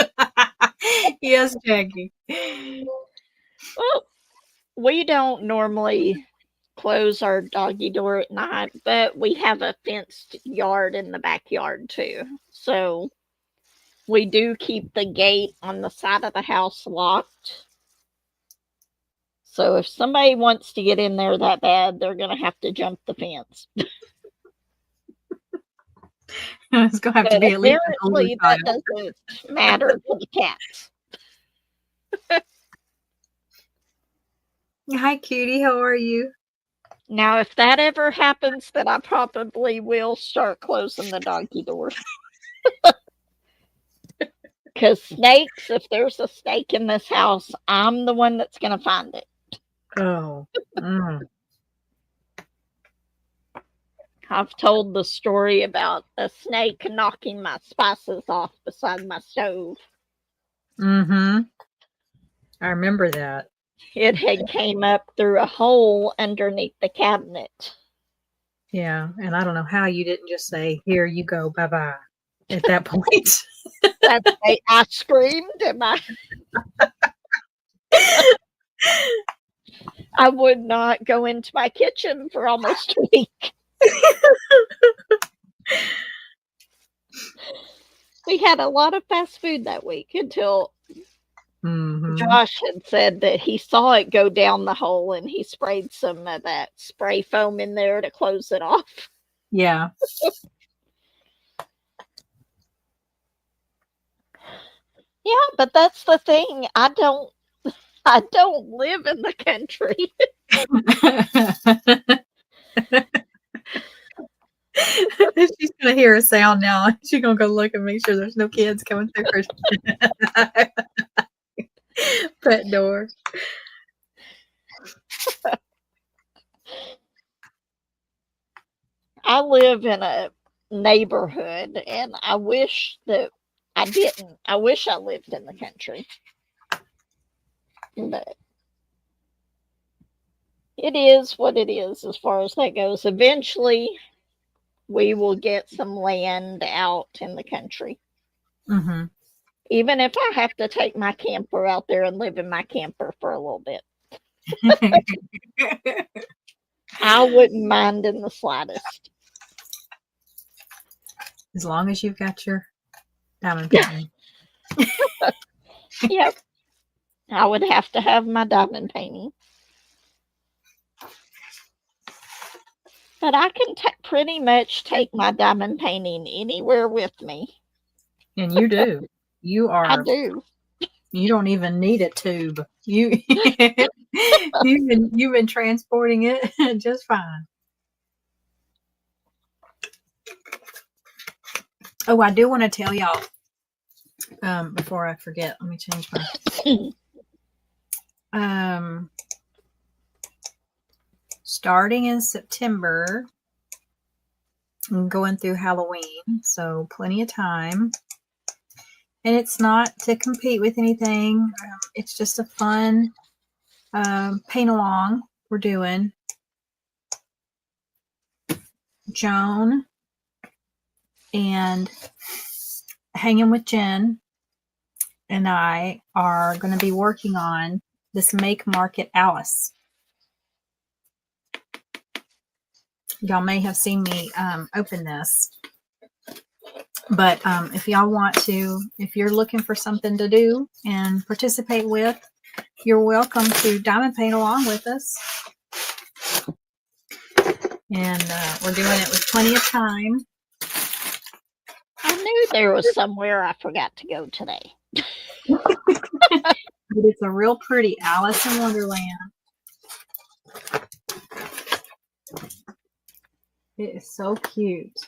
Yes, Jackie. Well, we don't normally close our doggy door at night, but we have a fenced yard in the backyard too. So we do keep the gate on the side of the house locked. So if somebody wants to get in there that bad, they're going to have to jump the fence. It's going to have to be at least an older Apparently, that child. doesn't matter to the cats. Hi, cutie. How are you? Now, if that ever happens, then I probably will start closing the doggy door. Because snakes, if there's a snake in this house, I'm the one that's going to find it. Oh. I've told the story about a snake knocking my spices off beside my stove. Mm-hmm. I remember that. It had came up through a hole underneath the cabinet. Yeah, and I don't know how you didn't just say, "Here you go, bye-bye," at that point. I screamed and I would not go into my kitchen for almost a week. We had a lot of fast food that week until Josh had said that he saw it go down the hole and he sprayed some of that spray foam in there to close it off. Yeah. Yeah, but that's the thing. I don't live in the country. She's gonna hear a sound now. She's gonna go look and make sure there's no kids coming through her pet door. I live in a neighborhood and I wish that I didn't. I wish I lived in the country. But it is what it is as far as that goes. Eventually, we will get some land out in the country. Mm-hmm. Even if I have to take my camper out there and live in my camper for a little bit. I wouldn't mind in the slightest. As long as you've got your diamond painting. Yep. I would have to have my diamond painting. But I can pretty much take my diamond painting anywhere with me. And you do. You are. I do. You don't even need a tube. You've been transporting it just fine. Oh, I do want to tell y'all, before I forget, let me change my starting in September, I'm going through Halloween, so plenty of time. And it's not to compete with anything. It's just a fun paint along we're doing. Joan and Hanging with Jen and I are going to be working on this Make Market Alice. Y'all may have seen me open this. But if y'all want to, if you're looking for something to do and participate with, you're welcome to diamond paint along with us. And we're doing it with plenty of time. I knew there was somewhere I forgot to go today. But it's a real pretty Alice in Wonderland. It is so cute.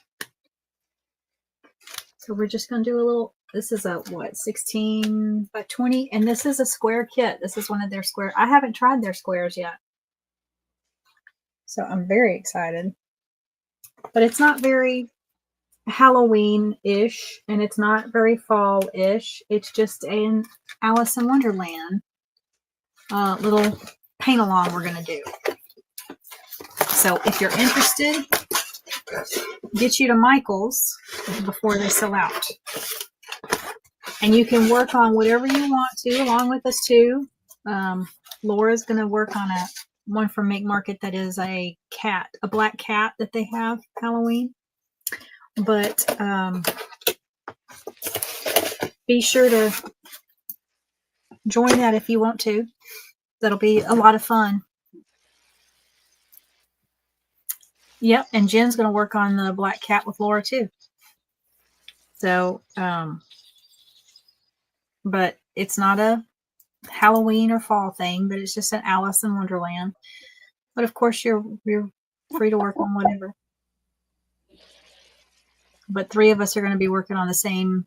So we're just going to do a little, this is a, what, 16 by 20? And this is a square kit. This is one of their square. I haven't tried their squares yet. So I'm very excited. But it's not very Halloween-ish, and it's not very fall-ish. It's just an Alice in Wonderland. little paint along we're going to do. So if you're interested, get you to Michael's before they sell out. And you can work on whatever you want to along with us too. Laura's going to work on one from Make Market that is a black cat that they have Halloween. But be sure to join that if you want to. That'll be a lot of fun. Yep, and Jen's going to work on the black cat with Laura too. So, but it's not a Halloween or fall thing, but it's just an Alice in Wonderland. But of course, you're free to work on whatever. But 3 of us are going to be working on the same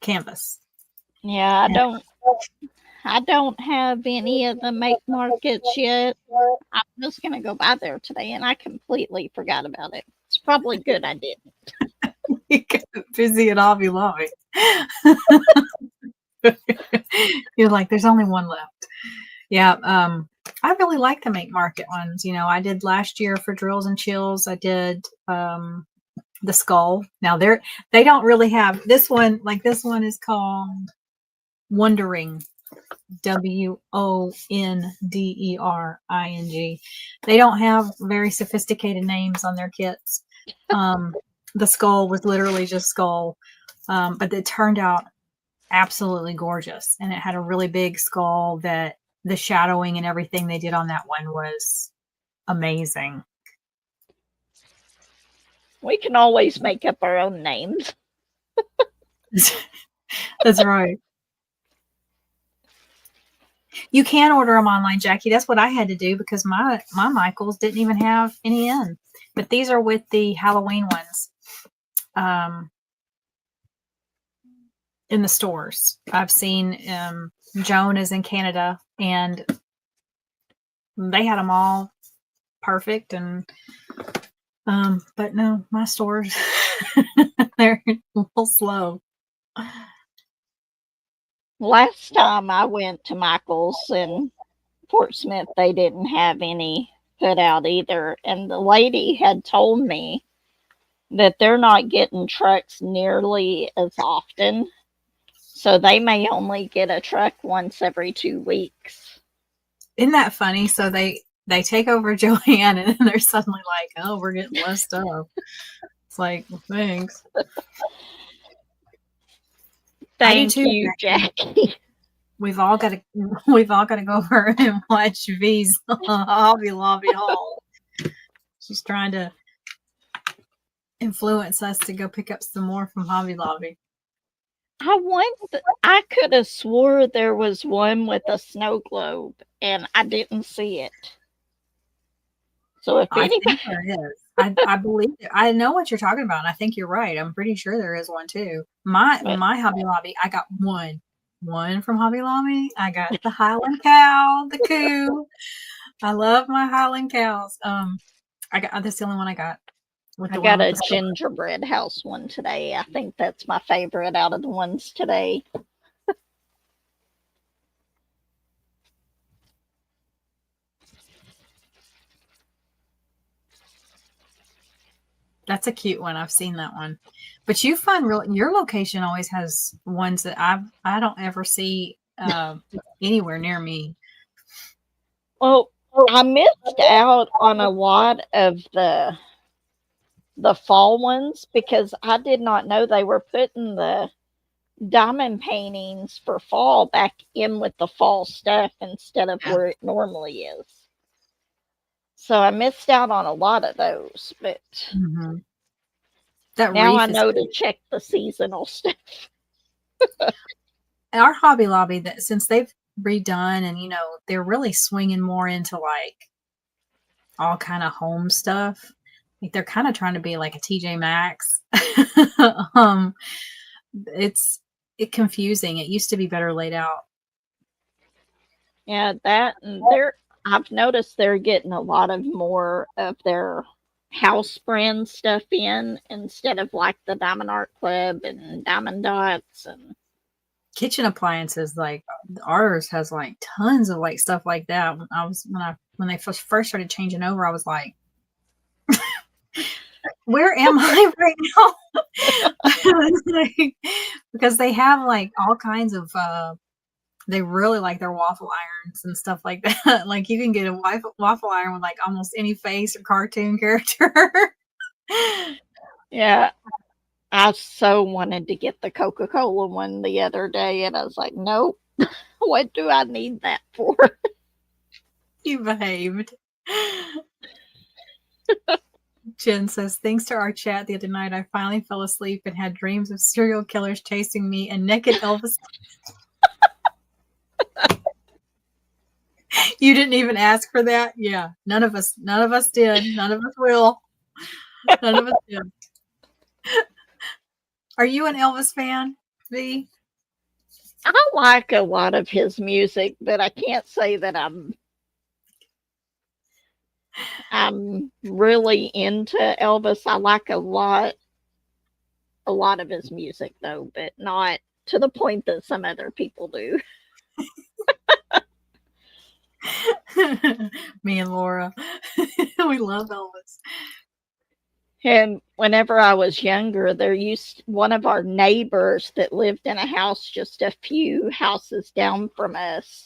canvas. Yeah, I don't have any of the Make Markets yet. I'm just going to go by there today, and I completely forgot about it. It's probably good I didn't. You got busy at Hobby Lobby. You're like, there's only one left. Yeah, I really like the Make Market ones. You know, I did last year for Drills and Chills. I did the skull. Now they don't really have this one. Like this one is called Wondering. WONDERING. They don't have very sophisticated names on their kits. The skull was literally just skull, but it turned out absolutely gorgeous, and it had a really big skull that the shadowing and everything they did on that one was amazing. We can always make up our own names. That's right. You can order them online, Jackie. That's what I had to do because my Michaels didn't even have any in. But these are with the Halloween ones in the stores. I've seen Joan is in Canada, and they had them all perfect. And but no, my stores they're a little slow. Last time I went to Michael's in Fort Smith, they didn't have any put out either. And the lady had told me that they're not getting trucks nearly as often. So they may only get a truck once every 2 weeks. Isn't that funny? So they take over Joanne, and then they're suddenly like, oh, we're getting less stuff. It's like, well, thanks. Thank you, Jackie. We've all got to go over and watch V's Hobby Lobby haul. She's trying to influence us to go pick up some more from Hobby Lobby. I could have swore there was one with a snow globe, and I didn't see it. So if anybody, I think there is. I believe it. I know what you're talking about. And I think you're right. I'm pretty sure there is one too. My Hobby Lobby, I got one from Hobby Lobby. I got the Highland cow, the coo. I love my Highland cows. That's the only one I got. I got a gingerbread house one today. I think that's my favorite out of the ones today. That's a cute one. I've seen that one. But you find your location always has ones that I don't ever see anywhere near me. Well, I missed out on a lot of the fall ones because I did not know they were putting the diamond paintings for fall back in with the fall stuff instead of where it normally is. So I missed out on a lot of those, but now I know to check the seasonal stuff. Our Hobby Lobby, that since they've redone and they're really swinging more into like all kind of home stuff. Like they're kind of trying to be like a TJ Maxx. It's confusing. It used to be better laid out. Yeah, that and I've noticed they're getting a lot of more of their house brand stuff in instead of like the Diamond Art Club and Diamond Dots and kitchen appliances, like ours has like tons of like stuff like that. When they first started changing over, I was like, where am I right now? Because they have like all kinds of they really like their waffle irons and stuff like that. Like you can get a waffle iron with like almost any face or cartoon character. Yeah. I so wanted to get the Coca-Cola one the other day, and I was like, nope. What do I need that for? You behaved. Jen says, thanks to our chat the other night, I finally fell asleep and had dreams of serial killers chasing me and naked Elvis. You didn't even ask for that? Yeah. None of us did. None of us will. None of us did. Are you an Elvis fan, V? I like a lot of his music, but I can't say that I'm really into Elvis. I like a lot of his music though, but not to the point that some other people do. Me and Laura. We love Elvis. And whenever I was younger, one of our neighbors that lived in a house just a few houses down from us.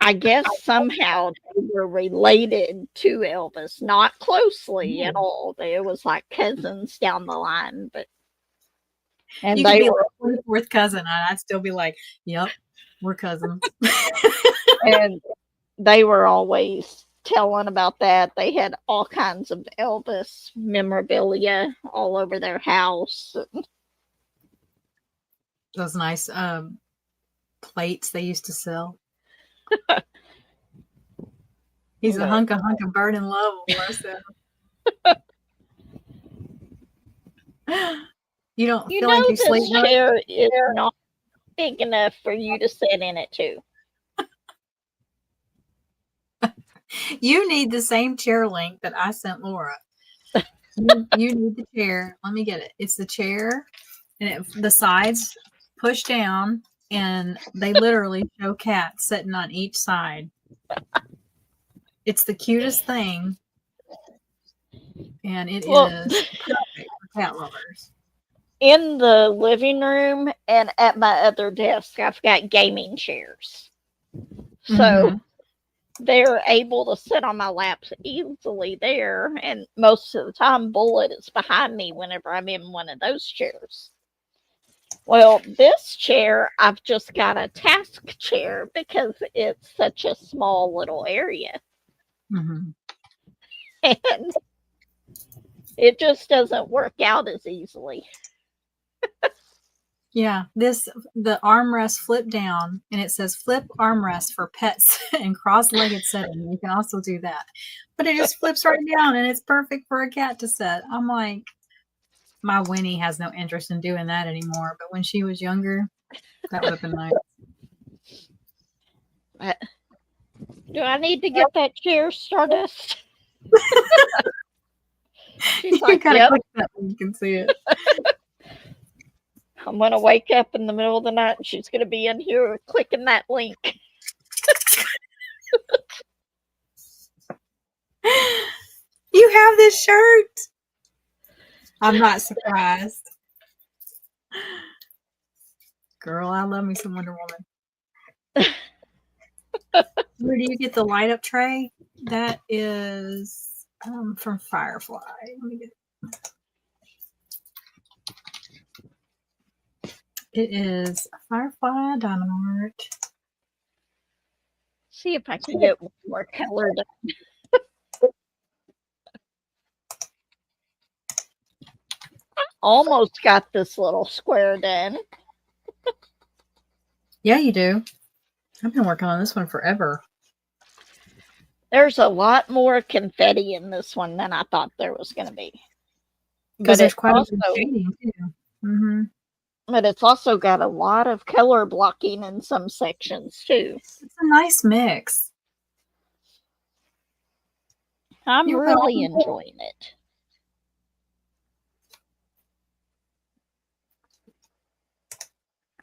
I guess somehow they were related to Elvis, not closely at all. It was like cousins down the line, but and you they could be were like fourth cousin, and I'd still be like, "Yep, we're cousins." and they were always telling about that. They had all kinds of Elvis memorabilia all over their house. Those nice plates they used to sell. He's a hunk of burning love, Laura said. You don't feel like you sleep much? This chair is not big enough for you to sit in it too. You need the same chair link that I sent Laura. You need the chair. Let me get it. It's the chair, and the sides push down, and they literally show cats sitting on each side. It's the cutest thing, and it is perfect for cat lovers. In the living room and at my other desk, I've got gaming chairs. So they're able to sit on my laps easily there. And most of the time, Bullet is behind me whenever I'm in one of those chairs. Well, this chair, I've just got a task chair because it's such a small little area. And it just doesn't work out as easily. Yeah, the armrest flip down, and it says flip armrest for pets and cross-legged setting. You can also do that, but it just flips right down, and it's perfect for a cat to sit. I'm like, my Winnie has no interest in doing that anymore, but when she was younger, that would have been nice. Do I need to get that chair, Stardust? She's like, gotta yep. click that when you can see it. I'm going to wake up in the middle of the night and she's going to be in here clicking that link. You have this shirt. I'm not surprised. Girl, I love me some Wonder Woman. Where do you get the light up tray? That is from Firefly. Let me get it. It is Firefly Dynamite. See if I can get one more color done. Almost got this little square done. Yeah, you do. I've been working on this one forever. There's a lot more confetti in this one than I thought there was going to be. Because there's quite a bit of shading too. But it's also got a lot of color blocking in some sections too. It's a nice mix. I'm really enjoying it.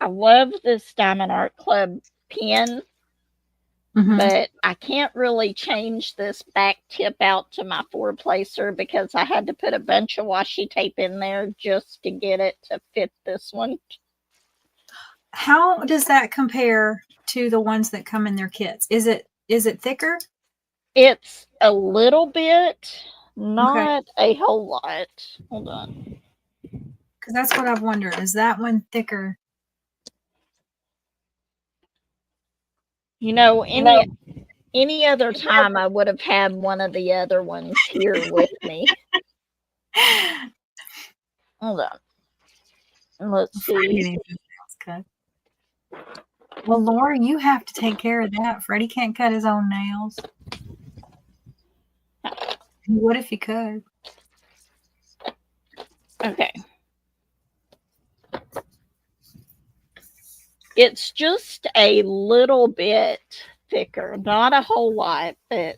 I love this Diamond Art Club pen, but I can't really change this back tip out to my 4-placer because I had to put a bunch of washi tape in there just to get it to fit this one. How does that compare to the ones that come in their kits? Is it thicker? It's a little bit, not a whole lot. Hold on. Because that's what I've wondered. Is that one thicker? You know, any other time I would have had one of the other ones here with me. Hold on. Let's see. Well, Laura, you have to take care of that. Freddie can't cut his own nails. He would if he could. Okay. It's just a little bit thicker, not a whole lot, but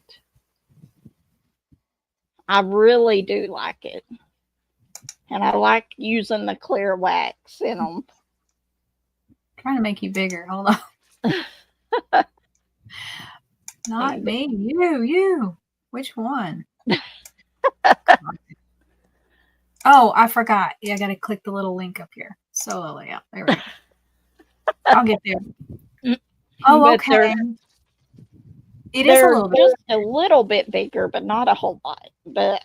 I really do like it. And I like using the clear wax in them. Trying to make you bigger. Hold on. Not me. You. Which one? Oh, I forgot. Yeah, I got to click the little link up here. Solo layout. There we go. I'll get there. Oh, okay. It is a little bit. Just a little bit bigger, but not a whole lot. But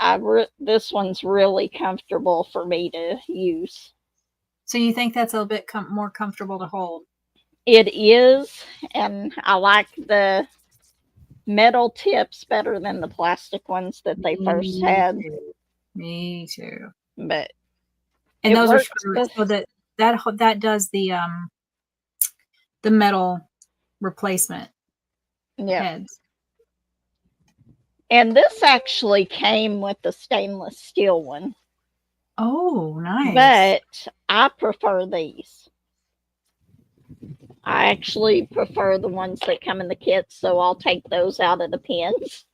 this one's really comfortable for me to use. So you think that's a bit more comfortable to hold? It is, and I like the metal tips better than the plastic ones that they first had. Me too. But and those are so that does the metal replacement heads. And this actually came with the stainless steel one. Oh, nice. But I prefer these. I actually prefer the ones that come in the kits, so I'll take those out of the pens.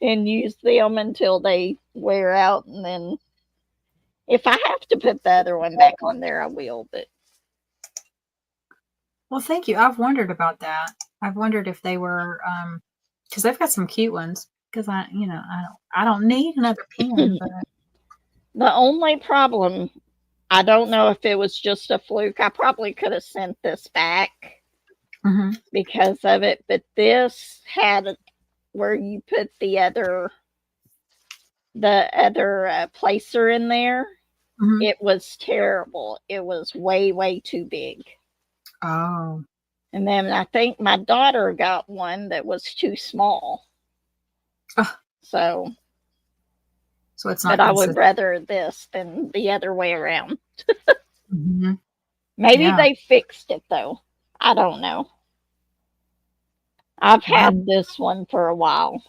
And use them until they wear out, and then if I have to put the other one back on there, I will. But well, thank you. I've wondered about that. I've wondered if they were because they've got some cute ones. Because I don't need another pen. But the only problem, I don't know if it was just a fluke. I probably could have sent this back because of it, but this had where you put the other placer in there. It was terrible. It was way too big. Oh. And then I think my daughter got one that was too small. So it's not. But I would rather this than the other way around. Maybe they fixed it though. I don't know. I've had this one for a while.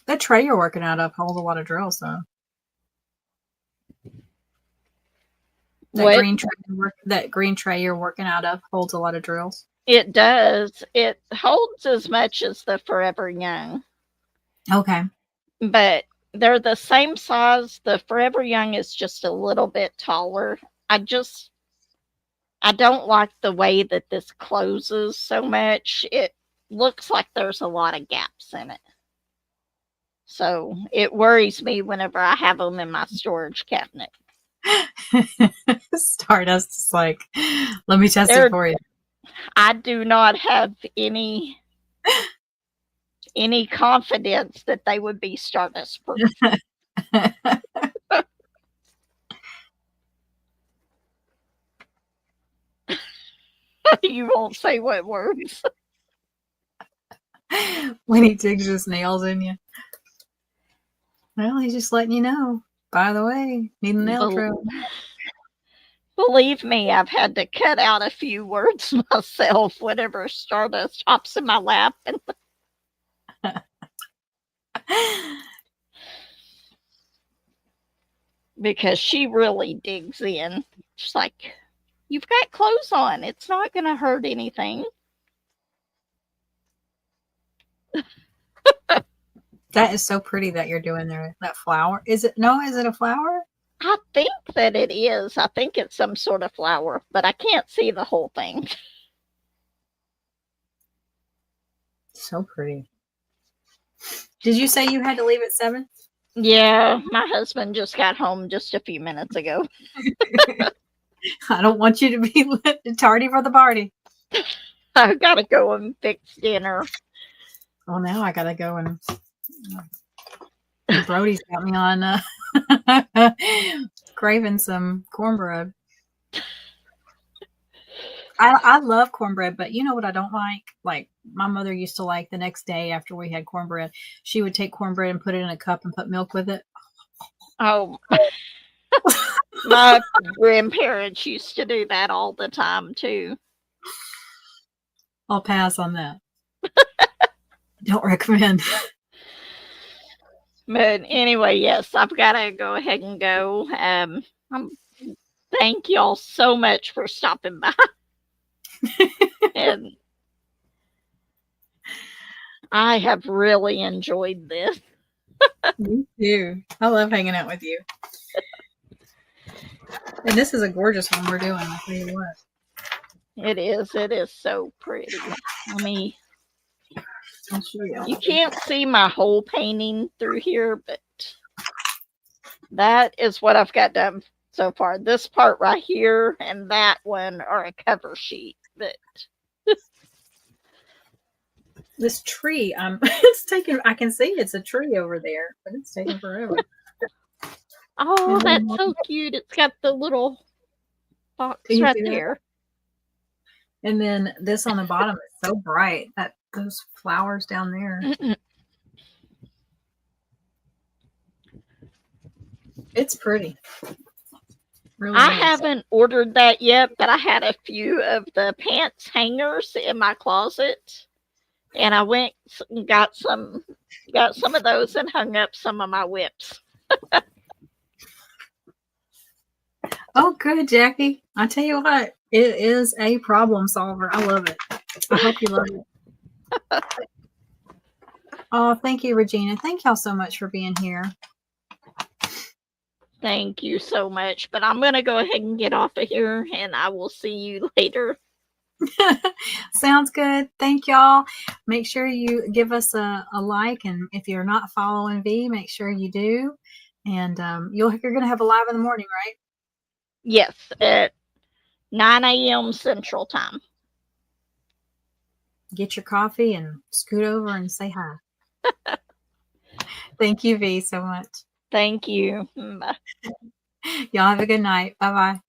That tray you're working out of holds a lot of drills, though. That green tray you're working out of holds a lot of drills. It does. It holds as much as the Forever Young. Okay. But they're the same size. The Forever Young is just a little bit taller. I don't like the way that this closes so much. It looks like there's a lot of gaps in it. So it worries me whenever I have them in my storage cabinet. Stardust is like, let me test it for you. I do not have any confidence that they would be Stardust proof. You won't say what words. When he digs his nails in you. Well, he's just letting you know. By the way, need a nail trim. Believe me, I've had to cut out a few words myself whenever Stardust hops in my lap. Because she really digs in. She's like, you've got clothes on. It's not going to hurt anything. That is so pretty that you're doing there. That flower. Is it a flower? I think that it is. I think it's some sort of flower, but I can't see the whole thing. So pretty. Did you say you had to leave at 7? Yeah, my husband just got home just a few minutes ago. I don't want you to be tardy for the party. I gotta go and fix dinner. Oh, now I gotta go and Brody's got me on craving some cornbread. I love cornbread, but you know what I don't like? Like my mother used to like the next day after we had cornbread, she would take cornbread and put it in a cup and put milk with it. Oh, my grandparents used to do that all the time too. I'll pass on that. Don't recommend. But anyway, yes, I've got to go ahead and go. Thank y'all so much for stopping by. And I have really enjoyed this. Me too. I love hanging out with you. And this is a gorgeous one we're doing. I'll tell you what. It is. It is so pretty. Let me. I'll show you. You can't see my whole painting through here, but that is what I've got done so far. This part right here and that one are a cover sheet. But this tree, it's taking. I can see it's a tree over there, but it's taking forever. Oh, that's so cute. It's got the little box right there. And then this on the bottom is so bright. Those flowers down there. It's pretty. Really I nice. haven't ordered that yet, but I had a few of the pants hangers in my closet. And I went and got some of those and hung up some of my whips. Oh, good, Jackie. I tell you what, it is a problem solver. I love it. I hope you love it. Oh, thank you, Regina. Thank y'all so much for being here. Thank you so much. But I'm going to go ahead and get off of here, and I will see you later. Sounds good. Thank y'all. Make sure you give us a like, and if you're not following V, make sure you do. And you're going to have a live in the morning, right? Yes, at 9 a.m. Central Time. Get your coffee and scoot over and say hi. Thank you, V, so much. Thank you. Bye. Y'all have a good night. Bye-bye.